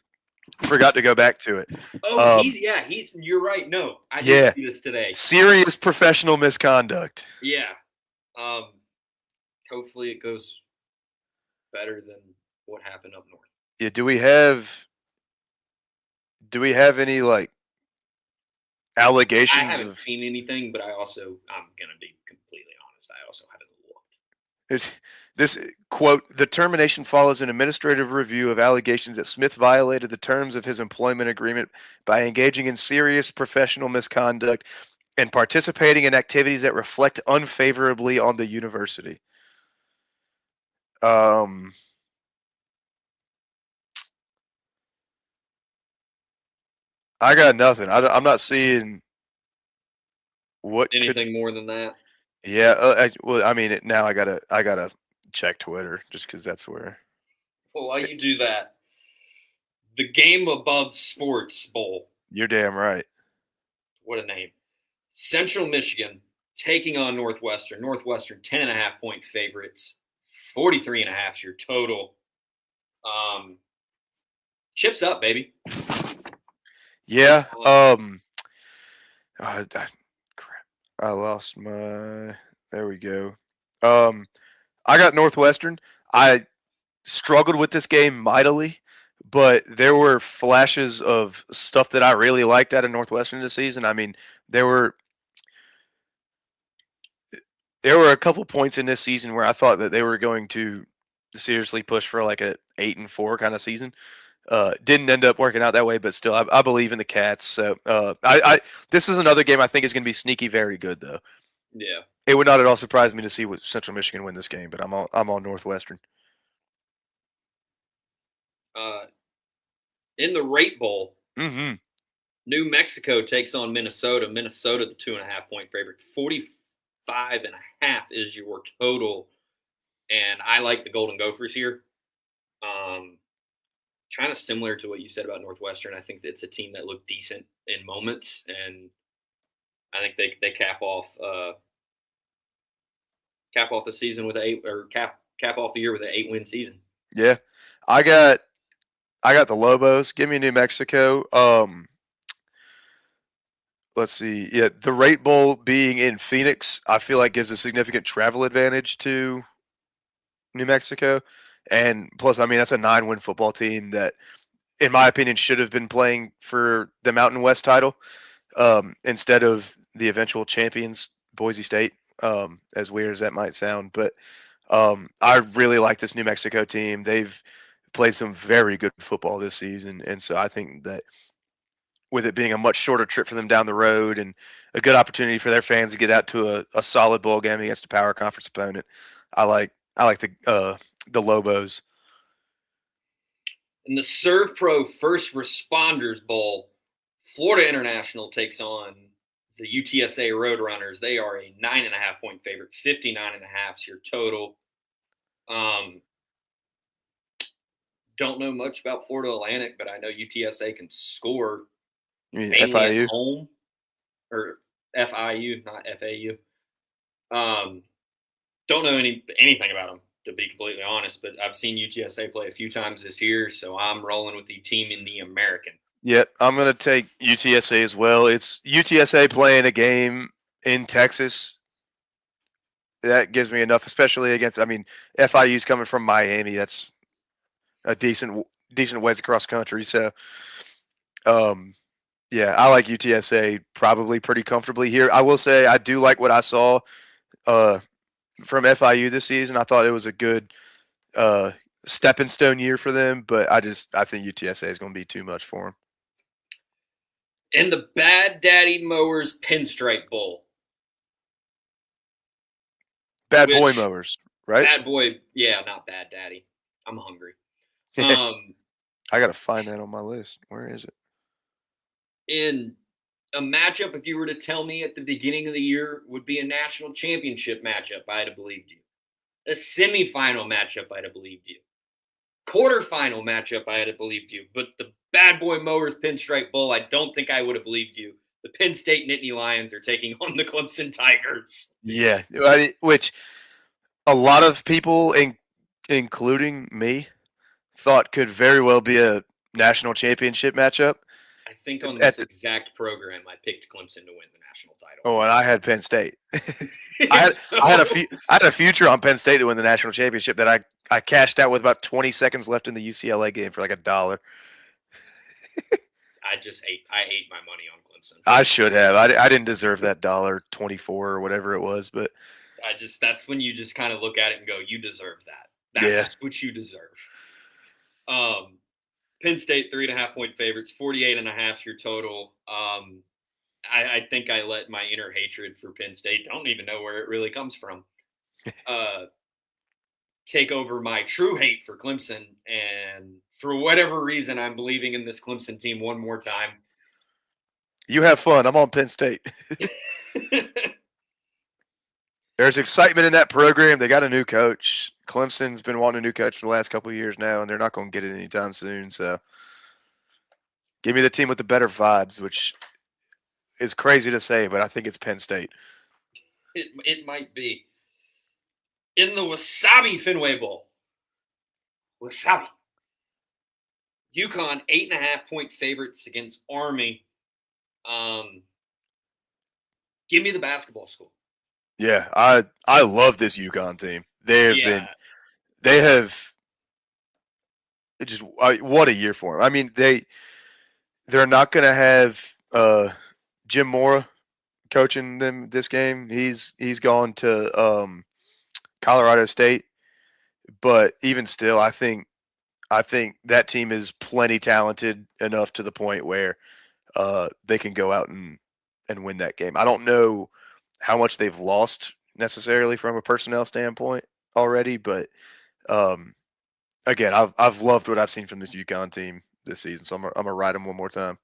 forgot to go back to it. Oh, he's. You're right. No, I did see this today. Serious professional misconduct. Yeah. Hopefully it goes better than what happened up north. Yeah. Do we have any like allegations? I haven't seen anything, but I'm gonna be completely honest. I also haven't looked. This quote: the termination follows an administrative review of allegations that Smith violated the terms of his employment agreement by engaging in serious professional misconduct and participating in activities that reflect unfavorably on the university. I got nothing. I'm not seeing anything more than that. Yeah, now I gotta check Twitter just because that's where. Well, while you do that, the Game Above Sports Bowl. You're damn right. What a name! Central Michigan taking on Northwestern. Northwestern 10.5-point favorites. 43.5 is your total. Chips up, baby. Yeah. Crap. I lost my. There we go. I got Northwestern. I struggled with this game mightily, but there were flashes of stuff that I really liked out of Northwestern this season. I mean, there were a couple points in this season where I thought that they were going to seriously push for like a 8-4 kind of season. Didn't end up working out that way, but still, I believe in the Cats. So, this is another game I think is going to be sneaky, very good though. Yeah, it would not at all surprise me to see Central Michigan win this game, but I'm on Northwestern. In the Rate Bowl, mm-hmm. New Mexico takes on Minnesota. Minnesota, the 2.5-point favorite. 45.5 is your total, and I like the Golden Gophers here. Kind of similar to what you said about Northwestern. I think it's a team that looked decent in moments, and I think they cap off the season with cap off the year with an 8-win season. Yeah, I got the Lobos. Give me New Mexico. Let's see. Yeah, the Rate Bowl being in Phoenix, I feel like gives a significant travel advantage to New Mexico. And plus, I mean, that's a 9-win football team that, in my opinion, should have been playing for the Mountain West title instead of the eventual champions, Boise State, as weird as that might sound. But I really like this New Mexico team. They've played some very good football this season. And so I think that with it being a much shorter trip for them down the road and a good opportunity for their fans to get out to a solid bowl game against a power conference opponent. I like the Lobos. In the Serve Pro First Responders Bowl, Florida International takes on the UTSA Roadrunners. They are a 9.5-point favorite. 59.5 is your total. Don't know much about Florida Atlantic, but I know UTSA can score You mean mainly FIU? at home, or FIU, not FAU. Don't know anything about them, to be completely honest, but I've seen UTSA play a few times this year, so I'm rolling with the team in the American. Yeah, I'm going to take UTSA as well. It's UTSA playing a game in Texas. That gives me enough, especially against, FIU's coming from Miami. That's a decent ways across country. So, yeah, I like UTSA probably pretty comfortably here. I will say I do like what I saw from FIU this season. I thought it was a good stepping stone year for them, but I think UTSA is going to be too much for them. In the Bad Daddy Mowers Pinstripe Bowl. Bad boy mowers, right? Bad boy, yeah, not Bad Daddy. I'm hungry. I got to find that on my list. Where is it? In a matchup, if you were to tell me at the beginning of the year would be a national championship matchup, I'd have believed you. A semifinal matchup, I'd have believed you. Quarterfinal matchup, I'd have believed you. But the Bad Boy Mowers Pinstripe Bowl, I don't think I would have believed you. The Penn State Nittany Lions are taking on the Clemson Tigers. Yeah, which a lot of people, including me, thought could very well be a national championship matchup. I think on this exact program, I picked Clemson to win the national title. Oh, and I had Penn State. I had a future on Penn State to win the national championship that I cashed out with about 20 seconds left in the UCLA game for like $1. I ate my money on Clemson. I should have. I didn't deserve that $1.24 or whatever it was, but that's when you just kind of look at it and go, you deserve that. That's what you deserve. Penn State 3.5-point favorites, 48.5 is your total. I think I let my inner hatred for Penn State, don't even know where it really comes from, take over my true hate for Clemson. And for whatever reason, I'm believing in this Clemson team one more time. You have fun. I'm on Penn State. There's excitement in that program. They got a new coach. Clemson's been wanting a new coach for the last couple of years now, and they're not going to get it anytime soon. So give me the team with the better vibes, which is crazy to say, but I think it's Penn State. It might be. In the Wasabi Fenway Bowl. Wasabi. UConn, 8.5-point favorites against Army. Give me the basketball school. Yeah, I love this UConn team. They have just what a year for them. I mean, they're not going to have Jim Mora coaching them this game. He's gone to Colorado State, but even still, I think that team is plenty talented enough to the point where they can go out and win that game. I don't know how much they've lost necessarily from a personnel standpoint already, but again, I've loved what I've seen from this UConn team this season, so I'm gonna ride them one more time.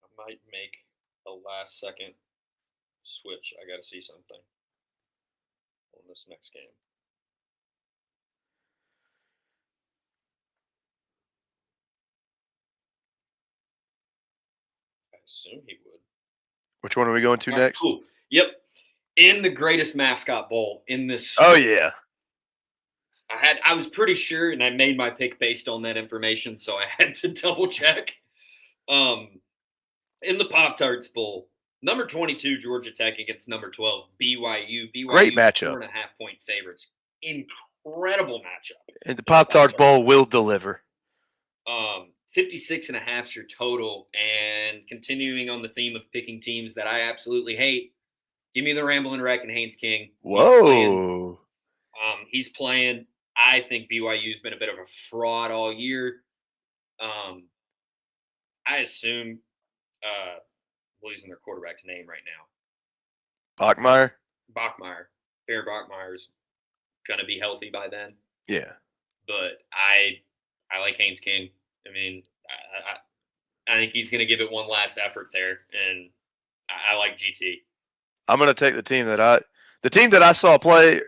I might make a last second switch. I got to see something on this next game. I assume he would. Which one are we going to next? Cool. Yep. In the greatest mascot bowl in this sport. Oh yeah. I was pretty sure, and I made my pick based on that information, so I had to double check. In the Pop-Tarts Bowl, number 22 Georgia Tech against number 12 BYU. Great matchup. 4.5-point favorites. Incredible matchup. And the Pop-Tarts Bowl will deliver. 56.5 is your total, and continuing on the theme of picking teams that I absolutely hate, give me the Ramblin' Wreck and Haynes King. Whoa. He's playing. I think BYU's been a bit of a fraud all year. I assume losing their quarterback's name right now. Bachmeier? Bachmeier. Bear Bachmeier's going to be healthy by then. Yeah. But I like Haynes King. I mean, I think he's going to give it one last effort there, and I like GT. I'm going to take the team that I saw play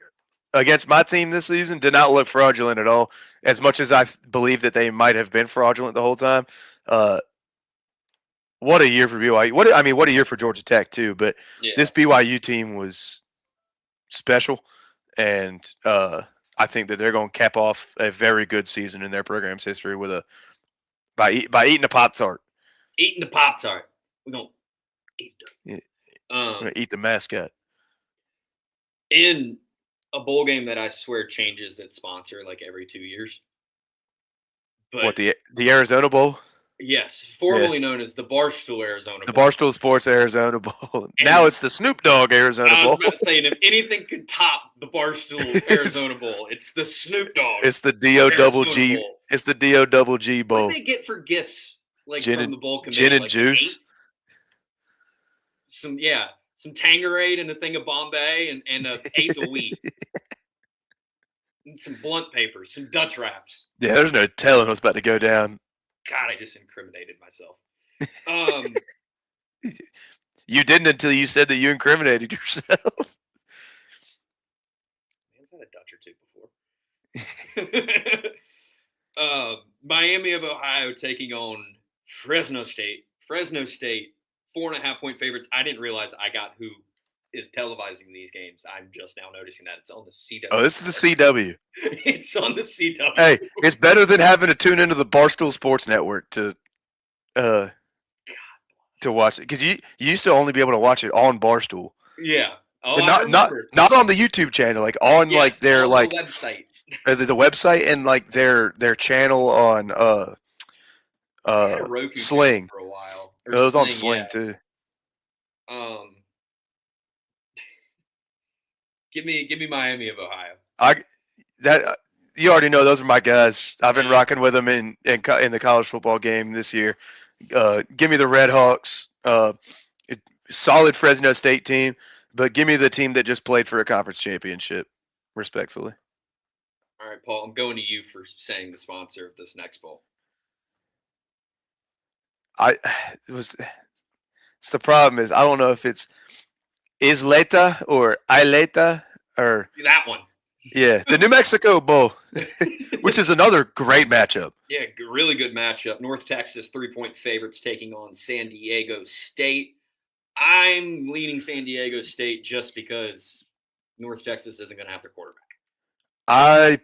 against my team this season did not look fraudulent at all. As much as I believe that they might have been fraudulent the whole time. What a year for BYU. What a year for Georgia Tech too. But this BYU team was special, and I think that they're going to cap off a very good season in their program's history with by eating a Pop-Tart. Eating the Pop-Tart. We're going to eat them. We're going to eat the mascot. In a bowl game that I swear changes its sponsor like every 2 years. But what, the Arizona Bowl? Yes, formerly known as the Barstool Arizona Bowl. The Barstool Sports Arizona Bowl. Now it's the Snoop Dogg Arizona Bowl. I was about to say, and if anything could top the Barstool Arizona Bowl, it's the Snoop Dogg. It's the D-O-double-G. It's the D-O-double-G Bowl. What do they get for gifts? Like gin from the bowl committee? Gin and like juice. Some Tangerade and a thing of Bombay and an eighth of wheat. And some blunt papers, some Dutch wraps. Yeah, there's no telling what's about to go down. God, I just incriminated myself. You didn't until you said that you incriminated yourself. Man's had a Dutch or two before. Miami of Ohio taking on Fresno State. Fresno State, 4.5-point favorites. I didn't realize I got who is televising these games. I'm just now noticing that it's on the CW. Oh, this is the CW. It's on the CW. Hey, it's better than having to tune into the Barstool Sports Network to watch it, because you used to only be able to watch it on Barstool. Yeah. Oh, not on the YouTube channel, like on like their on like the website. The website and like their channel on Sling for a while. It was on Sling too. Give me Miami of Ohio. You already know those are my guys. I've been rocking with them in the college football game this year. Give me the Red Hawks. Solid Fresno State team, but give me the team that just played for a conference championship, respectfully. All right, Paul, I'm going to you for saying the sponsor of this next bowl. It's the problem is I don't know if it's Isleta or Ileta or that one. Yeah, the New Mexico Bowl, which is another great matchup. Yeah, really good matchup. North Texas 3-point favorites taking on San Diego State. I'm leaning San Diego State just because North Texas isn't going to have their quarterback. I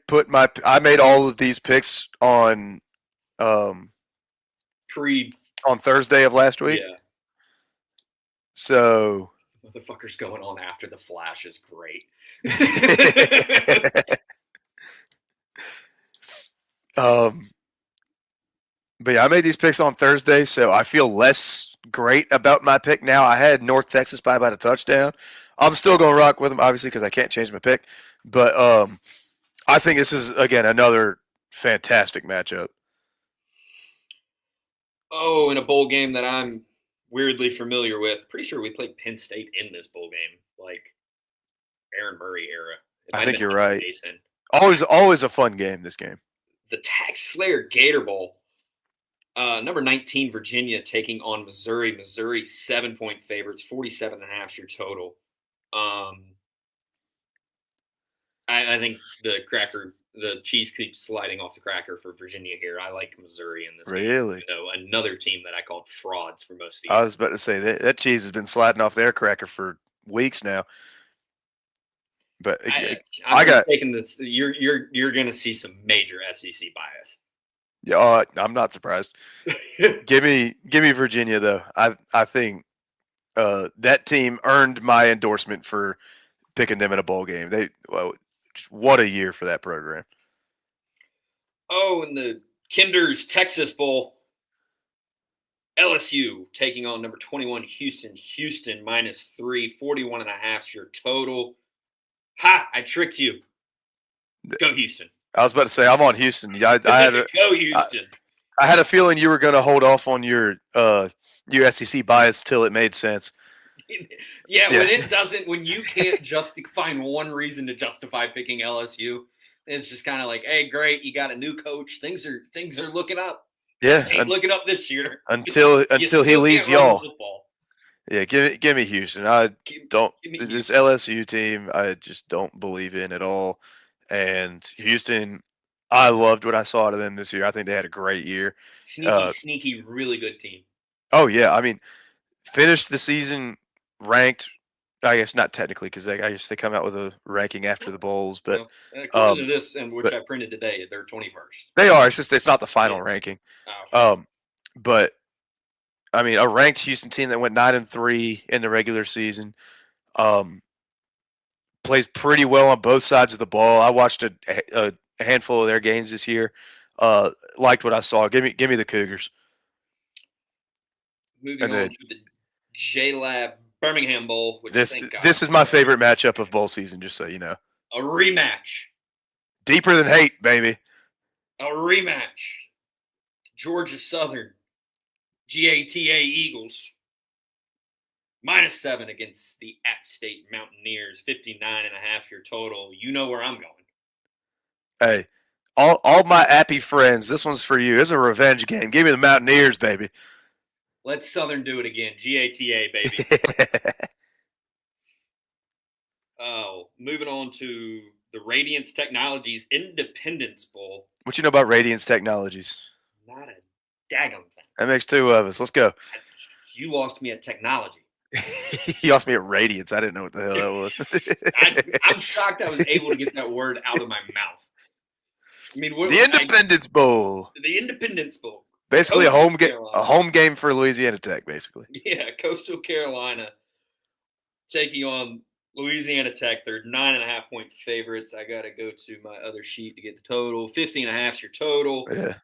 made all of these picks on Thursday of last week. Yeah. So motherfuckers going on after the Flash is great. But yeah, I made these picks on Thursday, so I feel less great about my pick now. I had North Texas by about a touchdown. I'm still going to rock with them, obviously, because I can't change my pick. But I think this is, again, another fantastic matchup. Oh, in a bowl game that I'm weirdly familiar with. Pretty sure we played Penn State in this bowl game, like Aaron Murray era. I think you're right. DESN. Always a fun game, this game. The Tax Slayer Gator Bowl. Number 19, Virginia taking on Missouri. Missouri, 7-point favorites, 47.5 your total. I think the cheese keeps sliding off the cracker for Virginia here. I like Missouri in this game. Really? Another team that I called frauds for most of the year. I was about to say that cheese has been sliding off their cracker for weeks now. But I'm taking this. You're going to see some major SEC bias. Yeah, I'm not surprised. Give me Virginia though. I think that team earned my endorsement for picking them in a bowl game. What a year for that program. Oh, and the Kinder's Texas Bowl. LSU taking on number 21 Houston. Houston -3, 41.5 your total. Ha! I tricked you. Go Houston. I was about to say I'm on Houston. Go Houston. I had a feeling you were going to hold off on your SEC bias till it made sense. Yeah, Yeah. when you can't just find one reason to justify picking LSU, it's just kind of like, hey, great, you got a new coach. Things are looking up. Yeah. Ain't looking up this year. Until You he still leaves can't run the y'all. football. Yeah, give me Houston. I don't Give me this Houston. LSU team. I just don't believe in at all. And Houston, I loved what I saw out of them this year. I think they had a great year. Sneaky, really good team. Oh yeah, I mean, finished the season ranked. I guess not technically because I guess they come out with a ranking after the bowls, but Well, according to um, this, and which but I printed today, they're 21st. they are. It's just it's not the final Yeah. ranking. Oh, But I mean, a ranked Houston team that went 9-3 in the regular season. Um, Plays pretty well on both sides of the ball. I watched a handful of their games this year. Liked what I saw. Give me the Cougars. moving And on then to the J Lab Birmingham Bowl, which thank God this is my favorite matchup of bowl season. Just so you know, a rematch. deeper than hate, baby. A rematch. Georgia Southern, GATA Eagles, -7 against the App State Mountaineers, 59.5 your total. You know where I'm going. Hey, all my Appy friends, this one's for you. It's a revenge game. Give me the Mountaineers, baby. Let Southern do it again. GATA, baby. Oh, moving on to the Radiance Technologies Independence Bowl. What you know about Radiance Technologies? Not a daggum thing. That makes two of us. Let's go. You lost me at technology. You asked me at Radiance. I didn't know what the hell that was. I'm shocked I was able to get that word out of my mouth. I mean, the Independence Bowl. The Independence Bowl. Basically, a home game for Louisiana Tech. Basically, yeah, Coastal Carolina taking on Louisiana Tech. They're 9.5-point favorites. I got to go to my other sheet to get the total. 15.5 is your total. Yeah.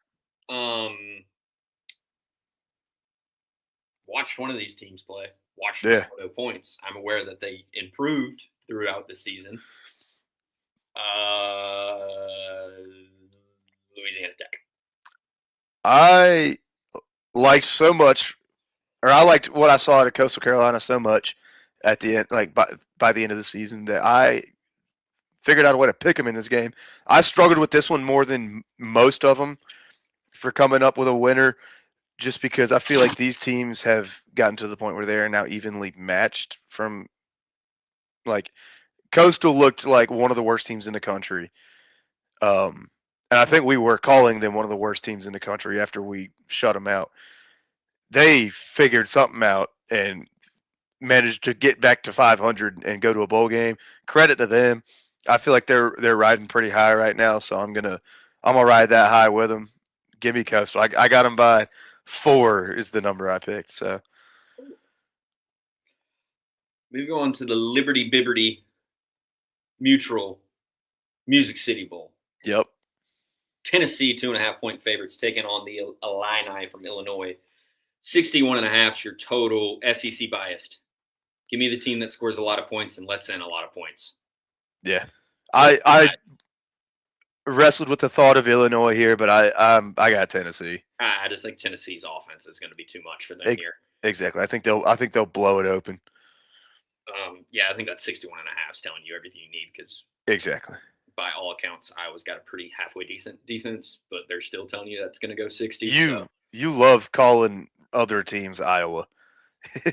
Watched one of these teams play. Watched Yeah. 0 points. I'm aware that they improved throughout the season. Louisiana Tech. I liked so much, or I liked what I saw at Coastal Carolina so much at the end, like by the end of the season, that I figured out a way to pick them in this game. I struggled with this one more than most of them for coming up with a winner, just because I feel like these teams have gotten to the point where they are now evenly matched. From like Coastal looked like one of the worst teams in the country. And I think we were calling them one of the worst teams in the country after we shut them out. They figured something out and managed to get back to 500 and go to a bowl game. Credit to them. I feel like they're riding pretty high right now, so I'm gonna ride that high with them. Give me Coastal. I got them by 4 is the number I picked. So moving on to the Liberty Bibberty Mutual Music City Bowl. Yep. Tennessee 2.5-point favorites taking on the Illini from Illinois. 61.5 is your total. SEC biased. Give me the team that scores a lot of points and lets in a lot of points. Yeah. I wrestled with the thought of Illinois here, but I got Tennessee. I just think Tennessee's offense is going to be too much for them here. Exactly. I think they'll blow it open. Yeah, I think that 61.5 is telling you everything you need because exactly. By all accounts, Iowa's got a pretty halfway decent defense, but they're still telling you that's going to go 60. You love calling other teams Iowa.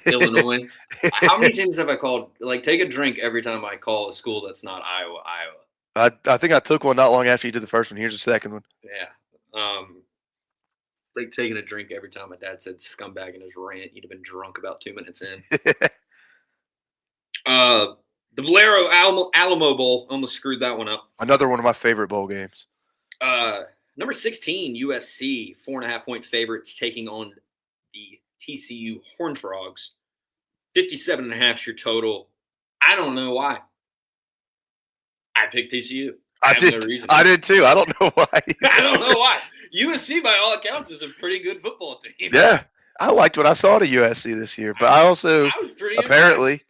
Illinois. How many teams have I called? Like, take a drink every time I call a school that's not Iowa. I think I took one not long after you did the first one. Here's the second one. Yeah. Like taking a drink every time my dad said scumbag in his rant. You'd have been drunk about 2 minutes in. The Valero Alamo Bowl, almost screwed that one up. Another one of my favorite bowl games. Number 16, USC, 4.5-point favorites taking on the TCU Horned Frogs. 57.5 is your total. I don't know why. I picked TCU. I did too. I don't know why. I don't know why. USC, by all accounts, is a pretty good football team. Yeah, I liked what I saw to USC this year, but I was pretty apparently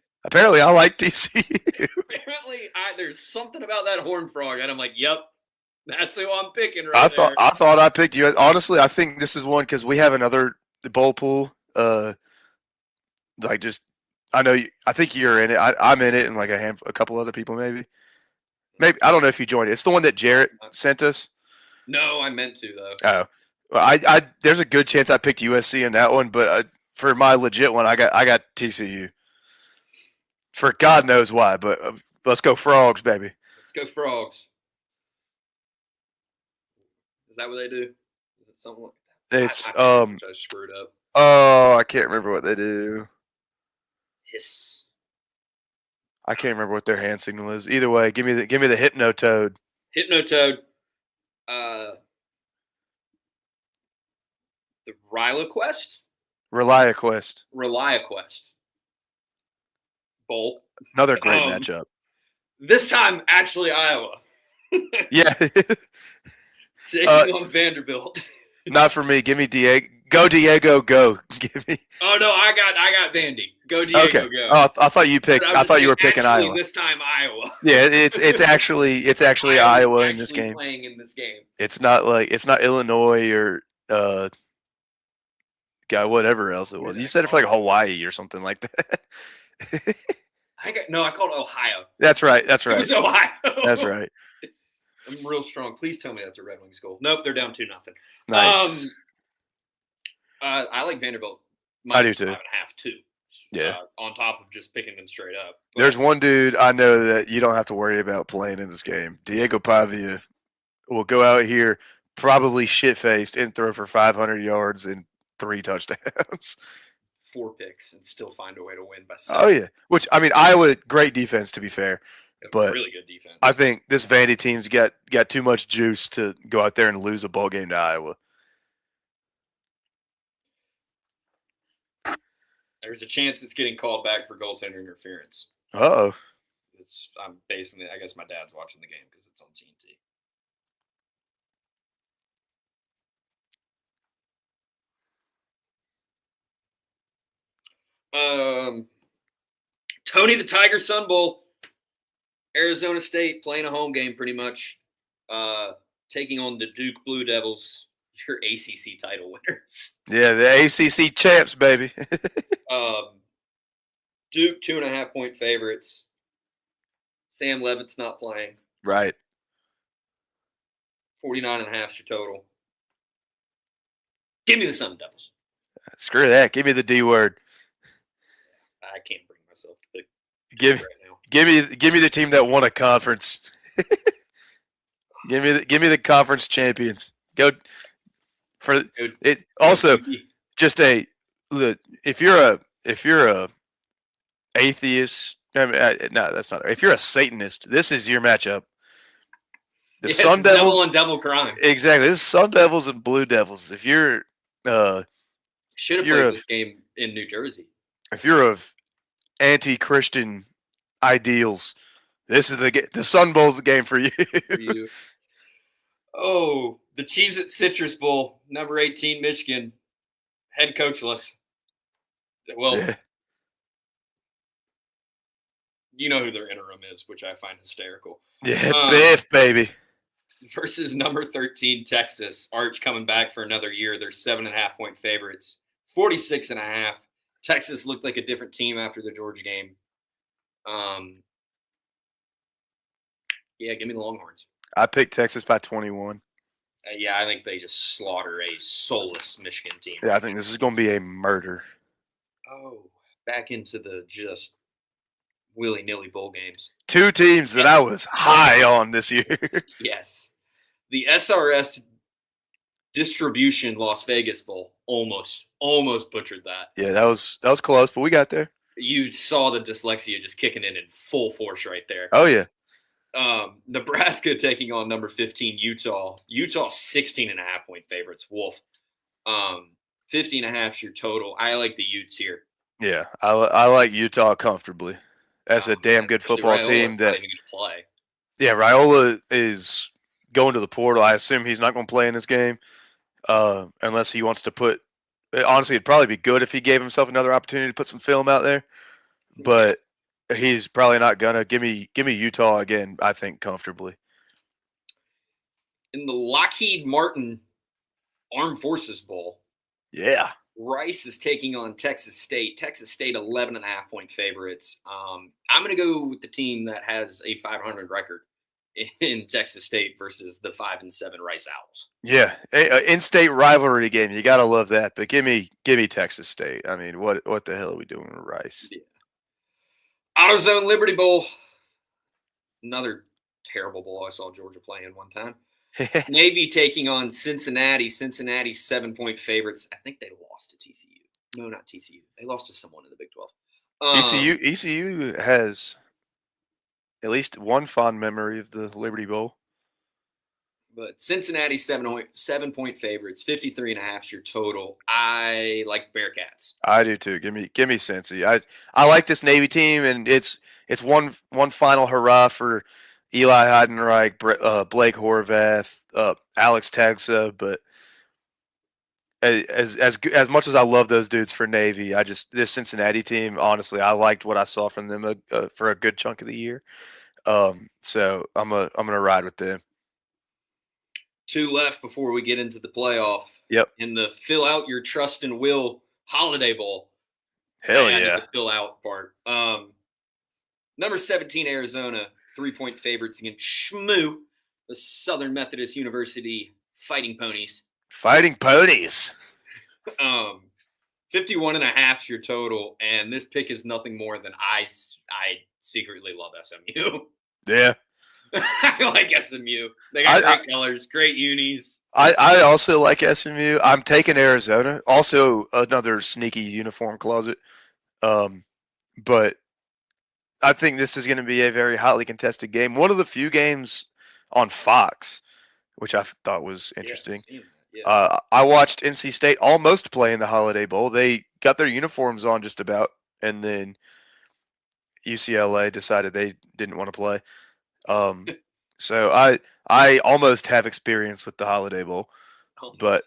I like TCU. Apparently, there's something about that Horned Frog, and I'm like, yep, That's who I'm picking right there. I thought I picked you. Honestly, I think this is one because we have another bowl pool. Like just I know you, I think you're in it. I'm in it, and like a couple other people maybe. Maybe I don't know if you joined it. It's the one that Jarrett sent us. No, I meant to though. Oh, well, I there's a good chance I picked USC in that one, but for my legit one, I got TCU. For God knows why, but let's go Frogs, baby. Let's go Frogs. Is that what they do? Is it something like that? It's I screwed up. Oh, I can't remember what they do. Hiss. I can't remember what their hand signal is. Either way, give me the Hypnotoad. Hypnotoad. The RilaQuest? ReliaQuest. ReliaQuest. Bowl. Another great matchup. This time, actually, Iowa. Yeah. Taking on Vanderbilt. Not for me. Give me Diego. Go Diego. Go. Give me. Oh no, I got Vandy. Go Diego. Okay. Go. Oh, I thought you picked. I thought you were picking Iowa. This time, Iowa. Yeah, it's actually Iowa in this game. Playing in this game. It's not Illinois or whatever else it was. You said it for like Hawaii or something like that. I called Ohio. That's right. That's right. It was Ohio. That's right. I'm real strong. Please tell me that's a Red Wing school. Nope, they're down 2-0. Nice. I like Vanderbilt. I do too. 5.5 too. Yeah. On top of just picking them straight up. But there's one dude I know that you don't have to worry about playing in this game. Diego Pavia will go out here probably shit-faced and throw for 500 yards and 3 touchdowns. 4 picks and still find a way to win by 7. Oh, yeah. Which, I mean, Iowa, great defense, to be fair. But really good defense. I think this Vandy team's got too much juice to go out there and lose a ball game to Iowa. There's a chance it's getting called back for goaltender interference. Uh-oh. I'm basing it. I guess my dad's watching the game because it's on TNT. Tony the Tiger Sun Bowl. Arizona State playing a home game pretty much. Taking on the Duke Blue Devils, your ACC title winners. Yeah, the ACC champs, baby. Duke 2.5-point favorites. Sam Levitt's not playing. Right. 49.5 is your total. Give me the Sun Devils. Screw that. Give me the D word. I can't bring myself to pick right now. Give me the team that won a conference. give me the conference champions. Go for it. Also, just if you're a atheist, I mean, no, that's not. If you're a Satanist, this is your matchup. The Sun Devils devil and devil crime. Exactly. This is Sun Devils and Blue Devils. If you're should have played this game in New Jersey. If you're of anti-Christian ideals, this is the Sun Bowl's the game for you. Oh, the Cheez-It Citrus Bowl, number 18, Michigan, head coachless. Well, yeah. You know who their interim is, which I find hysterical. Yeah, Biff, baby. Versus number 13, Texas. Arch coming back for another year. They're 7.5-point favorites. 46.5. Texas looked like a different team after the Georgia game. Yeah, give me the Longhorns. I picked Texas by 21. Yeah, I think they just slaughter a soulless Michigan team. Yeah, I think this is going to be a murder. Oh, back into the just willy-nilly bowl games. 2 teams that I was high on this year. Yes. The SRS Distribution Las Vegas Bowl almost butchered that. Yeah, that was close, but we got there. You saw the dyslexia just kicking in full force right there. Oh, yeah. Nebraska taking on number 15, Utah. Utah 16.5-point favorites. Wolf. 50.5 is your total. I like the Utes here. Yeah, I like Utah comfortably. That's a damn good football team. That even gonna play. Yeah, Raiola is going to the portal. I assume he's not going to play in this game unless he wants to put. Honestly, it'd probably be good if he gave himself another opportunity to put some film out there, but he's probably not gonna. Give me Utah again. I think comfortably. In the Lockheed Martin Armed Forces Bowl, Yeah. Rice is taking on Texas State. Texas State 11.5 point favorites. I'm going to go with the team that has a 500 record in Texas State versus the 5-7 Rice Owls. Yeah, in-state rivalry game. You gotta love that. But give me Texas State. I mean, what the hell are we doing with Rice? Yeah. AutoZone Liberty Bowl, another terrible bowl I saw Georgia play in one time. Navy taking on Cincinnati. Cincinnati's 7-point favorites. I think they lost to TCU. No, not TCU. They lost to someone in the Big 12. ECU has at least one fond memory of the Liberty Bowl. But Cincinnati 7-point favorites, 53.5 is your total. I like Bearcats. I do too. Give me Cincy. I like this Navy team, and it's one final hurrah for Eli Heidenreich, Blake Horvath, Alex Tegsa. But as much as I love those dudes for Navy, this Cincinnati team, honestly, I liked what I saw from them for a good chunk of the year. So I'm gonna ride with them. 2 left before we get into the playoff. Yep. In the fill out your trust and will Holiday Bowl. Hell yeah. The fill out part. Number 17 Arizona, 3-point favorites against SHMU, the Southern Methodist University Fighting Ponies. Fighting Ponies. 51.5 is your total, and this pick is nothing more than I secretly love SMU. Yeah. I like SMU. They got great colors, great unis. I also like SMU. I'm taking Arizona. Also, another sneaky uniform closet. But I think this is going to be a very hotly contested game. One of the few games on Fox, which I thought was interesting. Yeah. I watched NC State almost play in the Holiday Bowl. They got their uniforms on just about, and then UCLA decided they didn't want to play. So I almost have experience with the Holiday Bowl, but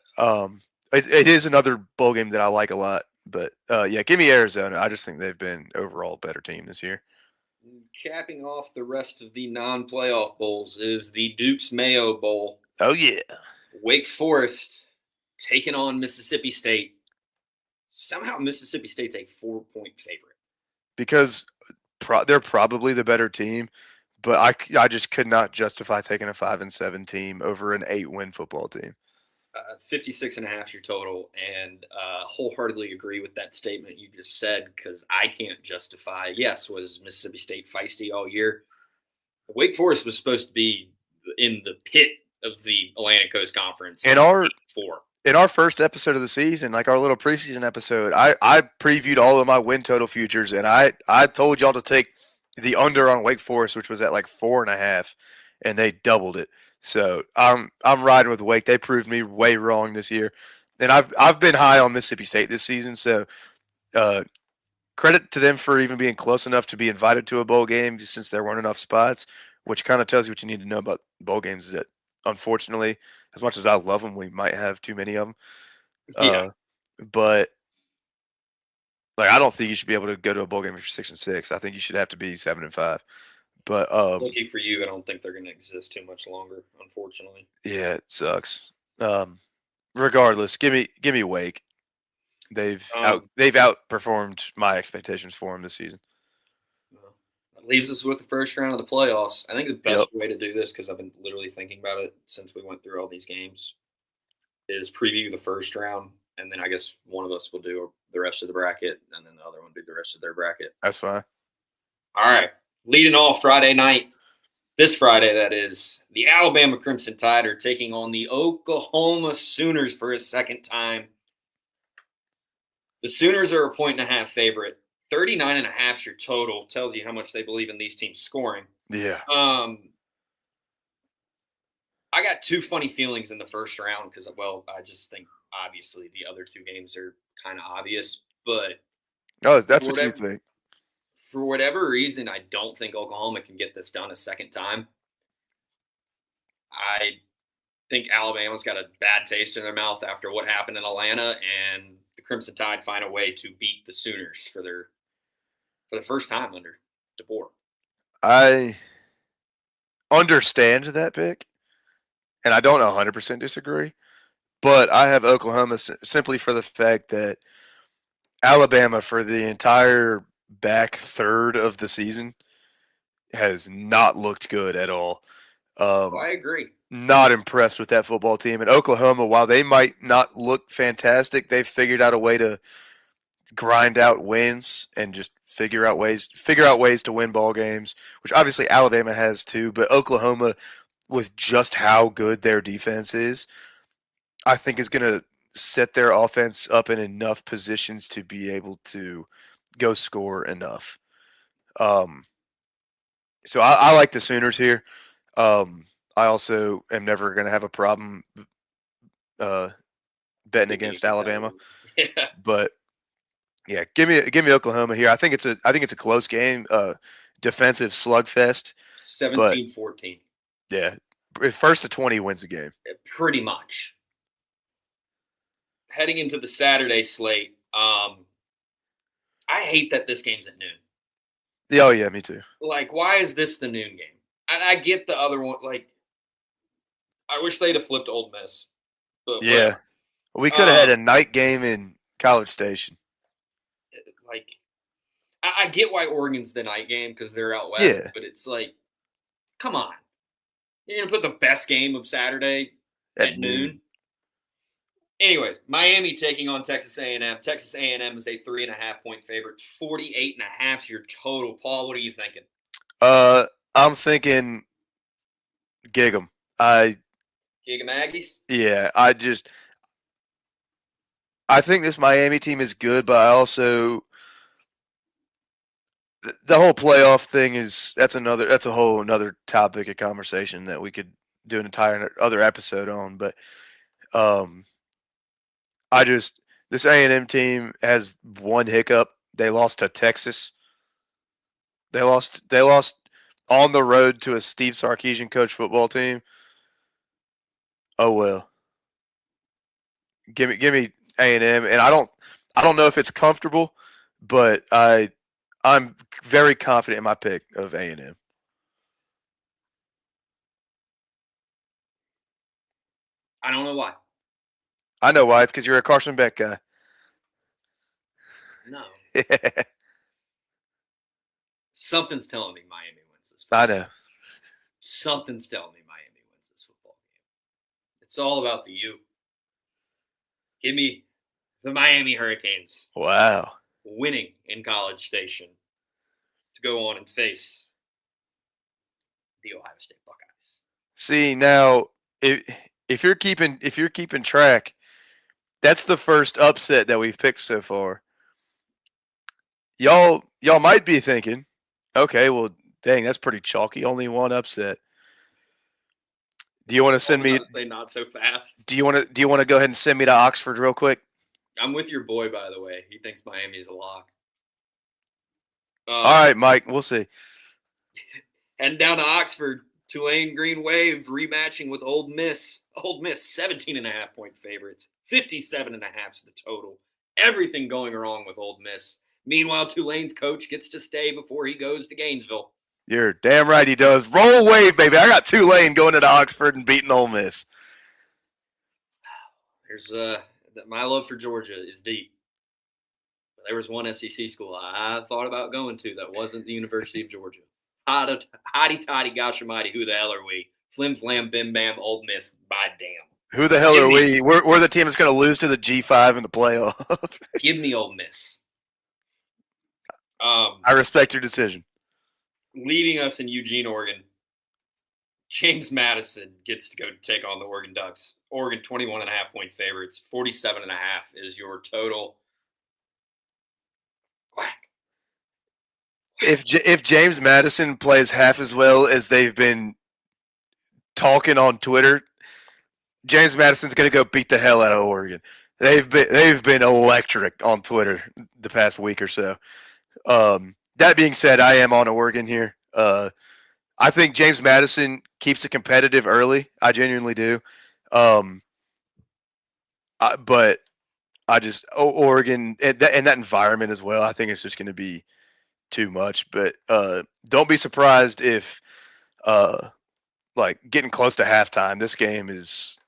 it is another bowl game that I like a lot. But yeah, give me Arizona. I just think they've been overall a better team this year. Capping off the rest of the non-playoff bowls is the Duke's Mayo Bowl. Oh yeah, Wake Forest taking on Mississippi State. Somehow Mississippi State's a 4-point favorite because they're probably the better team. But I just could not justify taking a 5-7 team over an 8-win football team. 56.5 is your total, and wholeheartedly agree with that statement you just said because I can't justify. Yes, was Mississippi State feisty all year? Wake Forest was supposed to be in the pit of the Atlantic Coast Conference. In our first episode of the season, like our little preseason episode, I previewed all of my win total futures, and I told y'all to take the under on Wake Forest, which was at like 4.5, and they doubled it. So I'm riding with Wake. They proved me way wrong this year, and I've been high on Mississippi State this season. So credit to them for even being close enough to be invited to a bowl game, since there weren't enough spots. Which kind of tells you what you need to know about bowl games. Is that unfortunately, as much as I love them, we might have too many of them. Yeah. But like, I don't think you should be able to go to a bowl game if you're 6-6. I think you should have to be 7-5. But lucky for you, I don't think they're going to exist too much longer, unfortunately. Yeah, it sucks. Regardless, give me Wake. They've outperformed my expectations for them this season. That leaves us with the first round of the playoffs. I think the best way to do this, because I've been literally thinking about it since we went through all these games, is preview the first round, and then I guess one of us will do the rest of the bracket, and then the other one do the rest of their bracket. That's fine. All right. Leading off Friday night, this Friday, that is, the Alabama Crimson Tide are taking on the Oklahoma Sooners for a second time. The Sooners are a 1.5 favorite. 39.5 is your total. Tells you how much they believe in these teams scoring. Yeah. I got 2 funny feelings in the first round because, well, I just think obviously the other 2 games are kind of obvious. But that's what you think. For whatever reason, I don't think Oklahoma can get this done a second time. I think Alabama's got a bad taste in their mouth after what happened in Atlanta, and the Crimson Tide find a way to beat the Sooners for the first time under DeBoer. I understand that pick. and I don't 100% disagree, but I have Oklahoma simply for the fact that Alabama, for the entire back third of the season, has not looked good at all. Oh, I agree. Not impressed with that football team. And Oklahoma, while they might not look fantastic, they've figured out a way to grind out wins and just figure out ways to win ball games, which obviously Alabama has too, but Oklahoma, with just how good their defense is, I think is going to set their offense up in enough positions to be able to go score enough. Um, so I like the Sooners here. I also am never going to have a problem uh, betting against Alabama, Yeah. but yeah, give me Oklahoma here. I think it's a close game, defensive slugfest, but 17-14. yeah, first to 20 wins the game. Pretty much. Heading into the Saturday slate, I hate that this game's at noon. Yeah, oh yeah, me too. Like, why is this the noon game? I get the other one. Like, I wish they'd have flipped Old Miss. But Yeah, whatever. we could have had a night game in College Station. Like, I get why Oregon's the night game because they're out west. Yeah. But it's like, come on. You're going to put the best game of Saturday at noon? Anyways, Miami taking on Texas A&M. Texas A&M is a 3.5-point favorite. 48.5 is your total. Paul, what are you thinking? I'm thinking gig 'em. Gig 'em Aggies? Yeah, I think this Miami team is good, but I also the whole playoff thing that's a whole another topic of conversation that we could do an entire other episode on. But um, this A&M team has one hiccup. They lost to Texas. They lost on the road to a Steve Sarkisian coach football team. Oh well. Give me A&M, and I don't know if it's comfortable, but I'm very confident in my pick of A&M. I don't know why. I know why. It's because you're a Carson Beck guy. No. Something's telling me Miami wins this I football know. game. Something's telling me Miami wins this football game. It's all about the U. Give me the Miami Hurricanes Wow. winning in College Station to go on and face the Ohio State Buckeyes. See now, if you're keeping track, that's the first upset that we've picked so far. Y'all might be thinking, okay, well, dang, that's pretty chalky. Only one upset. Do you want to send me? Say not so fast. Do you want to go ahead and send me to Oxford real quick? I'm with your boy, by the way. He thinks Miami's a lock. All right, Mike. We'll see. Heading down to Oxford, Tulane Green Wave rematching with Ole Miss. Ole Miss 17.5-point favorites. 57.5 is the total. Everything going wrong with Ole Miss. Meanwhile, Tulane's coach gets to stay before he goes to Gainesville. You're damn right he does. Roll Wave, baby. I got Tulane going into Oxford and beating Ole Miss. There's my love for Georgia is deep. There was one SEC school I thought about going to that wasn't the University of Georgia. Hotty toddy, gosh almighty, who the hell are we? Flim flam, bim bam, Ole Miss, by damn. Who the hell are we? We're the team that's going to lose to the G5 in the playoff. Give me Ole Miss. I respect your decision. Leading us in Eugene, Oregon, James Madison gets to go take on the Oregon Ducks. Oregon 21.5-point favorites. 47.5 is your total. Quack. If James Madison plays half as well as they've been talking on Twitter, James Madison's going to go beat the hell out of Oregon. They've been electric on Twitter the past week or so. That being said, I am on Oregon here. I think James Madison keeps it competitive early. I genuinely do. But I just Oregon and that environment as well. I think it's just going to be too much. But don't be surprised if like getting close to halftime, this game is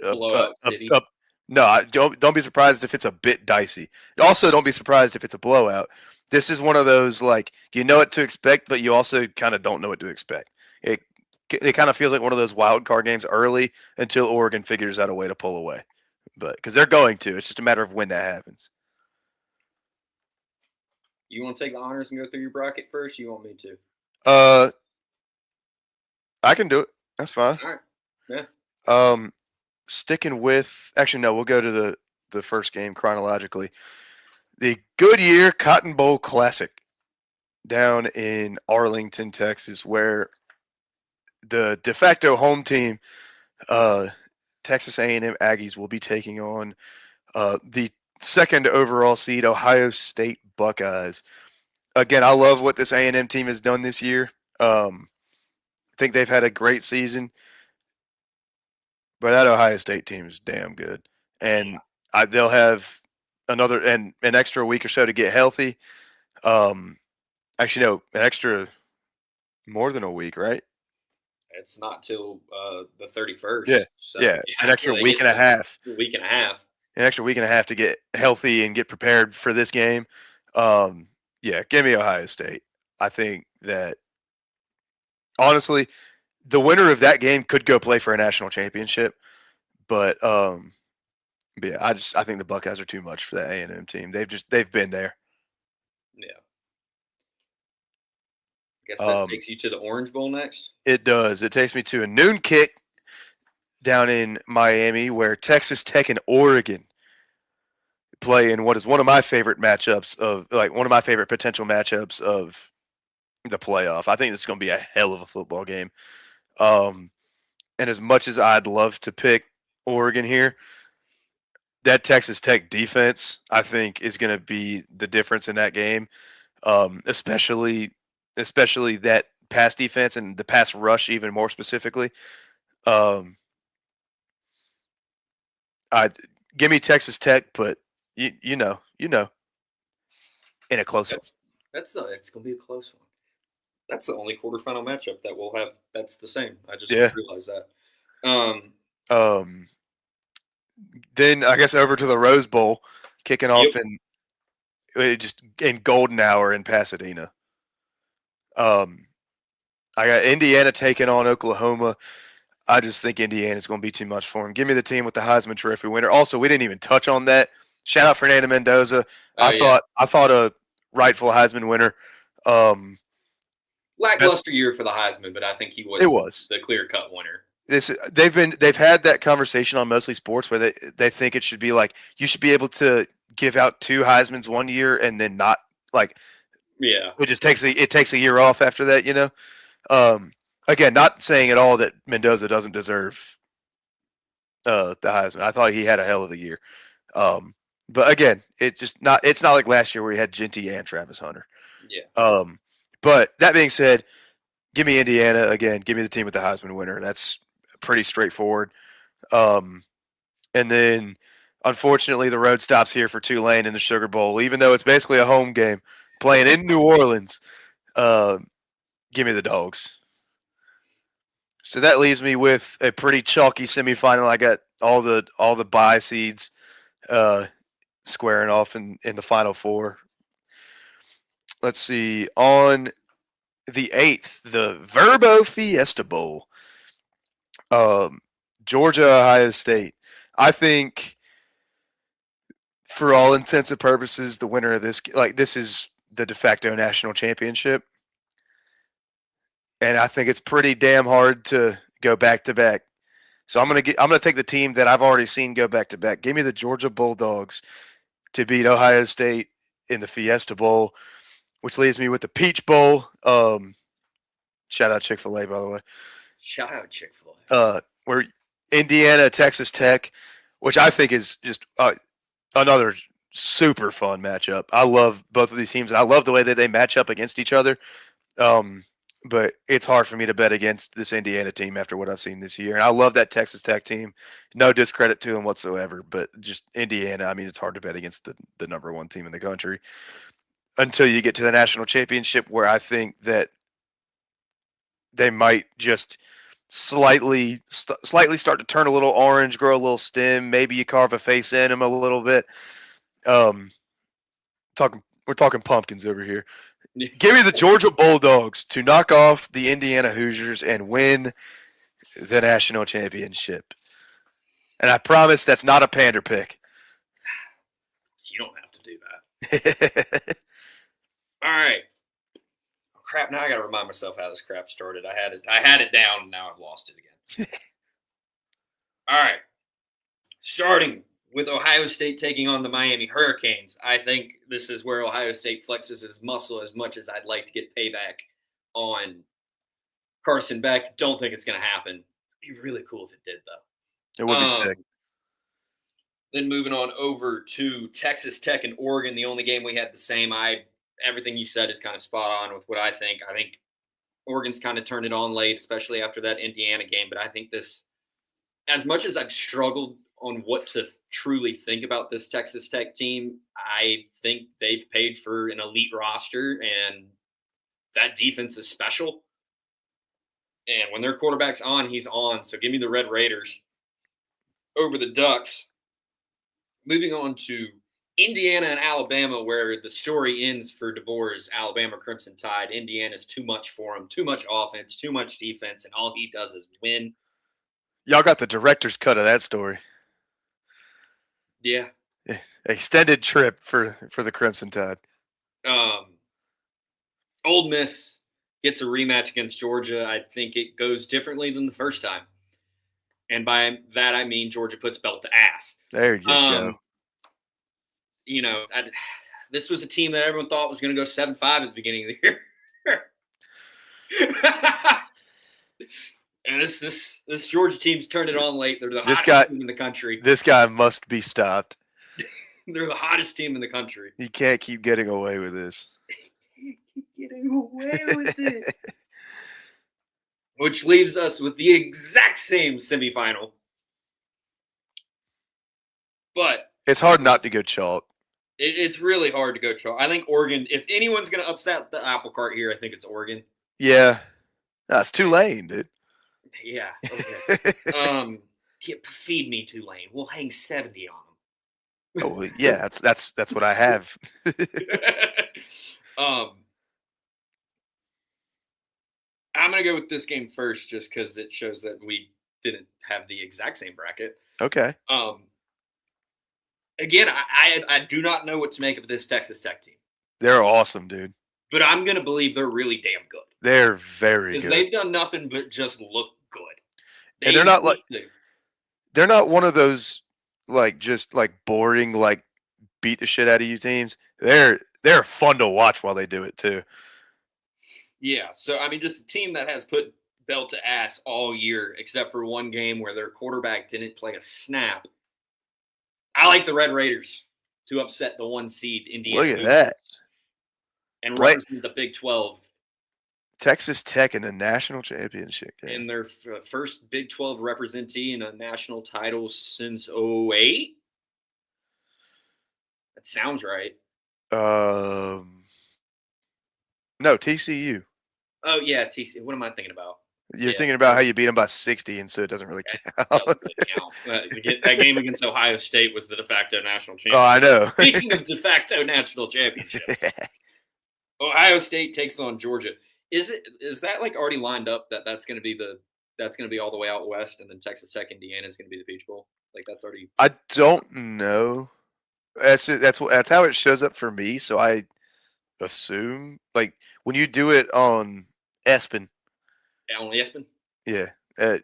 Blowout city. up. No, don't be surprised if it's a bit dicey. Also, don't be surprised if it's a blowout. This is one of those like you know what to expect, but you also kind of don't know what to expect. It it kind of feels like one of those wild card games early until Oregon figures out a way to pull away. But because they're going to, it's just a matter of when that happens. You want to take the honors and go through your bracket first? You want me to? Uh, I can do it. That's fine. All right. Yeah. Sticking with actually no, we'll go to the first game chronologically. The Goodyear Cotton Bowl Classic down in Arlington, Texas, where the de facto home team, Texas A&M Aggies, will be taking on the second overall seed Ohio State Buckeyes. Again, I love what this A&M team has done this year. I think they've had a great season, but that Ohio State team is damn good, and they'll have an extra week or so to get healthy. Actually, no, an extra more than a week, right? It's not till the 31st. Yeah, So yeah, an extra week and a half. A week and a half. An extra week and a half to get healthy and get prepared for this game. Yeah, give me Ohio State. I think that honestly, the winner of that game could go play for a national championship. But yeah, I think the Buckeyes are too much for that A&M team. They've been there. Yeah. I guess that Um, takes you to the Orange Bowl next. It does. It takes me to a noon kick down in Miami where Texas Tech and Oregon play in what is one of my favorite matchups of like one of my favorite potential matchups of the playoff. I think this is going to be a hell of a football game. And as much as I'd love to pick Oregon here, that Texas Tech defense I think is going to be the difference in that game. Especially that pass defense and the pass rush even more specifically. Um, I give me Texas Tech, but you know, in a close one. It's gonna be a close one. That's the only quarterfinal matchup that we'll have. That's the same. I just realized that. Then I guess over to the Rose Bowl, kicking off Yep. in golden hour in Pasadena. I got Indiana taking on Oklahoma. I just think Indiana's going to be too much for him. Give me the team with the Heisman Trophy winner. Also, we didn't even touch on that. Shout out Fernando Mendoza. I thought a rightful Heisman winner. Lackluster year for the Heisman, but I think he was the clear-cut winner. They've had that conversation on Mostly Sports where they think it should be like you should be able to give out 2 Heismans one year and then not like it just takes a year off after that, you know. Again, not saying at all that Mendoza doesn't deserve the Heisman. I thought he had a hell of a year. But again, it's not like last year where he had Genty and Travis Hunter. Yeah. But that being said, give me Indiana again. Give me the team with the Heisman winner. That's pretty straightforward. And then, unfortunately, the road stops here for Tulane in the Sugar Bowl, even though it's basically a home game playing in New Orleans. Give me the Dogs. So that leaves me with a pretty chalky semifinal. I got all the bye seeds squaring off in the Final Four. Let's see. On the 8th, the Verbo Fiesta Bowl. Georgia, Ohio State. I think, for all intents and purposes, the winner of this is the de facto national championship, and I think it's pretty damn hard to go back to back. So I'm gonna take the team that I've already seen go back to back. Give me the Georgia Bulldogs to beat Ohio State in the Fiesta Bowl, which leaves me with the Peach Bowl. Shout out Chick-fil-A, by the way. Shout out Chick-fil-A. Where Indiana, Texas Tech, which I think is just another super fun matchup. I love both of these teams, and I love the way that they match up against each other. But it's hard for me to bet against this Indiana team after what I've seen this year. And I love that Texas Tech team. No discredit to them whatsoever, but just Indiana, I mean, it's hard to bet against the number 1 team in the country until you get to the national championship, where I think that they might just slightly start to turn a little orange, grow a little stem. Maybe you carve a face in them a little bit. Um, we're talking pumpkins over here. Give me the Georgia Bulldogs to knock off the Indiana Hoosiers and win the national championship. And I promise that's not a pander pick. You don't have to do that. All right. Oh, crap, now I got to remind myself how this crap started. I had it down, and now I've lost it again. All right. Starting with Ohio State taking on the Miami Hurricanes. I think this is where Ohio State flexes his muscle as much as I'd like to get payback on Carson Beck. Don't think it's going to happen. It'd be really cool if it did, though. It would be sick. Then moving on over to Texas Tech and Oregon, the only game we had the same. Everything you said is kind of spot on with what I think. I think Oregon's kind of turned it on late, especially after that Indiana game. But I think this, as much as I've struggled on what to truly think about this Texas Tech team, I think they've paid for an elite roster, and that defense is special. And when their quarterback's on, he's on. So give me the Red Raiders over the Ducks. Moving on to Indiana and Alabama, where the story ends for DeBoer's Alabama Crimson Tide. Indiana's too much for him, too much offense, too much defense, and all he does is win. Y'all got the director's cut of that story. Yeah. Extended trip for the Crimson Tide. Ole Miss gets a rematch against Georgia. I think it goes differently than the first time. And by that, I mean Georgia puts belt to ass. There you go. You know, this was a team that everyone thought was going to go 7-5 at the beginning of the year. And this Georgia team's turned it on late. They're the hottest team in the country. This guy must be stopped. They're the hottest team in the country. He can't keep getting away with this. Getting away with it. Which leaves us with the exact same semifinal. But it's hard not to go chalk. It's really hard to go chalk. I think Oregon, if anyone's going to upset the apple cart here, I think it's Oregon. Yeah. That's Tulane, dude. Yeah. Okay. Feed me Tulane. We'll hang 70 on them. Oh, yeah, that's what I have. I'm going to go with this game first just because it shows that we didn't have the exact same bracket. Okay. Again, I do not know what to make of this Texas Tech team. They're awesome, dude. But I'm going to believe they're really damn good. They're very good. Because they've done nothing but just look good. And they're not they're not one of those just boring beat the shit out of you teams. They're fun to watch while they do it too. Yeah, so I mean, just a team that has put belt to ass all year, except for one game where their quarterback didn't play a snap. I like the Red Raiders to upset the 1 seed Indiana. Look at that. And represent the Big 12. Texas Tech in the national championship game. In their first Big 12 representee in a national title since 2008. That sounds right. No, TCU. Oh, yeah, TCU. What am I thinking about? You're thinking about how you beat them by 60, and so it doesn't really count. Doesn't really count. That game against Ohio State was the de facto national championship. Oh, I know. Speaking of de facto national championship, Ohio State takes on Georgia. Is that already lined up that's going to be all the way out west, and then Texas Tech Indiana is going to be the Peach Bowl? That's already. I don't know. That's how it shows up for me. So I assume when you do it on ESPN. On ESPN? Yeah,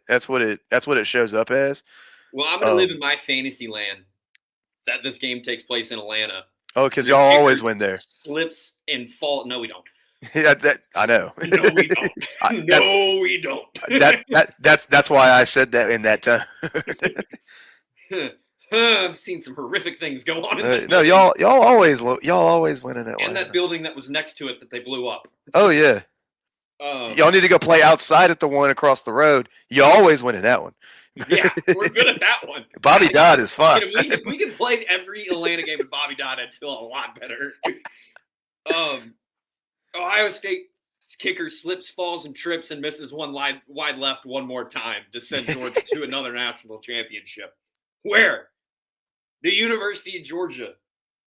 that's what it shows up as. Well, I'm going to live in my fantasy land that this game takes place in Atlanta. Oh, because y'all always win there. Slips and fall. No, we don't. Yeah, I know. No, we don't. No, we don't. That's why I said that in that time. I've seen some horrific things go on. No, y'all always win in Atlanta. And that building that was next to it that they blew up. Oh yeah. Y'all need to go play outside at the one across the road. You always win in that one. Yeah, we're good at that one. Bobby Dodd is fun. If we could play every Atlanta game with Bobby Dodd, I'd feel a lot better. Ohio State His kicker slips, falls, and trips and misses one wide left one more time to send Georgia to another national championship. Where the University of Georgia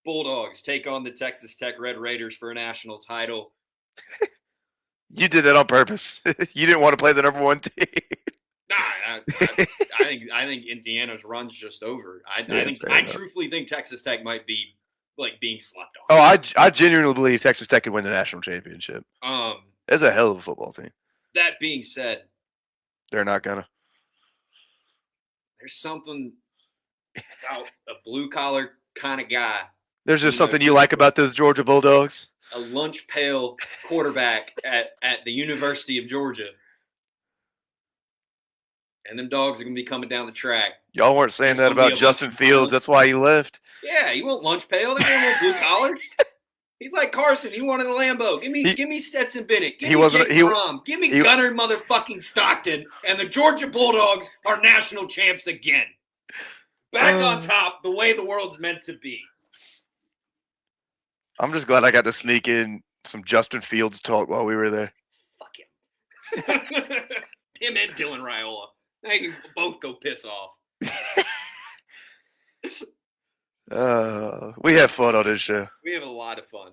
Bulldogs take on the Texas Tech Red Raiders for a national title. You did that on purpose. You didn't want to play the number one team. Nah, I think Indiana's run's just over. I truthfully think Texas Tech might be like being slept on. Oh, I genuinely believe Texas Tech could win the national championship. It's a hell of a football team. That being said, they're not gonna. There's something about a blue collar kind of guy. There's just something you like about those Georgia Bulldogs. A lunch pail quarterback at the University of Georgia. And them dogs are going to be coming down the track. Y'all weren't saying that about Justin Fields. That's why he left. Yeah, he won't lunch pail. They don't want blue collar. He's like Carson. He wanted a Lambo. Give me Stetson Bennett. Give me Jake Fromm. Give me Gunnar motherfucking Stockton. And the Georgia Bulldogs are national champs again. Back on top, the way the world's meant to be. I'm just glad I got to sneak in some Justin Fields talk while we were there. Fuck him. Him and Dylan Raiola. They can both go piss off. We have fun on this show. We have a lot of fun.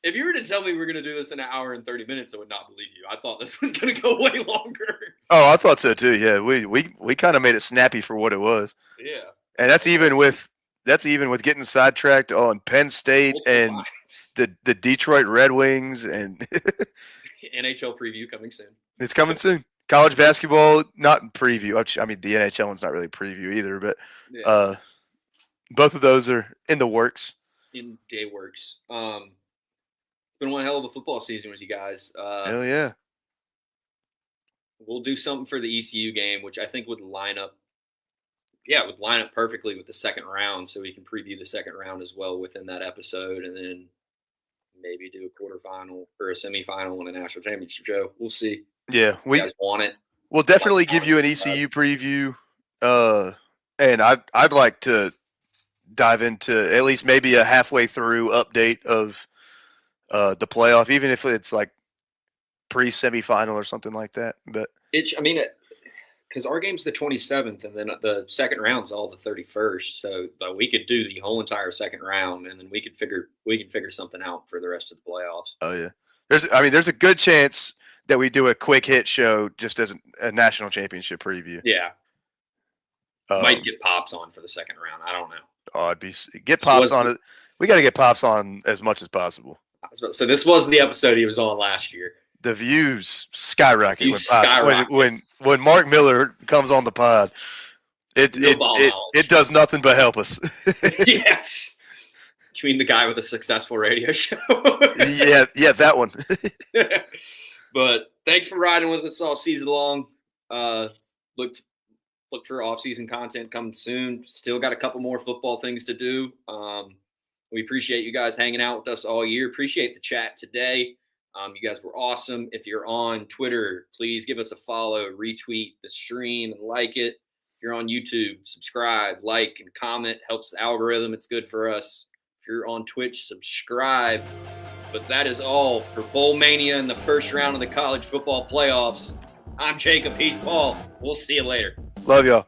If you were to tell me we were going to do this in an hour and 30 minutes, I would not believe you. I thought this was going to go way longer. Oh, I thought so too. Yeah, we kind of made it snappy for what it was. Yeah, and that's even with getting sidetracked on Penn State and the Detroit Red Wings and NHL preview coming soon. It's coming soon. College basketball, not in preview. I mean, the NHL one's not really preview either, but both of those are in the works. In day works. It's been one hell of a football season with you guys. Hell yeah. We'll do something for the ECU game, which I think would line up perfectly with the second round, so we can preview the second round as well within that episode, and then maybe do a quarterfinal or a semifinal and a national championship show. We'll see. Yeah, you guys want it. We'll definitely give you an ECU preview, and I'd like to dive into at least maybe a halfway through update of the playoff, even if it's like pre-semifinal or something like that. But because our game's the 27th, and then the second round's all the 31st, so we could do the whole entire second round, and then we can figure something out for the rest of the playoffs. Oh yeah, there's a good chance that we do a quick hit show just as a national championship preview. Yeah. Might get Pops on for the second round. I don't know. Oh, get Pops on it. We got to get Pops on as much as possible. So this was the episode he was on last year. The views skyrocket when Mark Miller comes on the pod. It does nothing but help us. Yes. You mean the guy with a successful radio show? yeah, that one. But thanks for riding with us all season long. Look for off-season content coming soon. Still got a couple more football things to do. We appreciate you guys hanging out with us all year. Appreciate the chat today. You guys were awesome. If you're on Twitter, please give us a follow, retweet the stream, and like it. If you're on YouTube, subscribe, like, and comment. Helps the algorithm. It's good for us. If you're on Twitch, subscribe. But that is all for Bowl Mania in the first round of the college football playoffs. I'm Jacob. He's Paul. We'll see you later. Love y'all.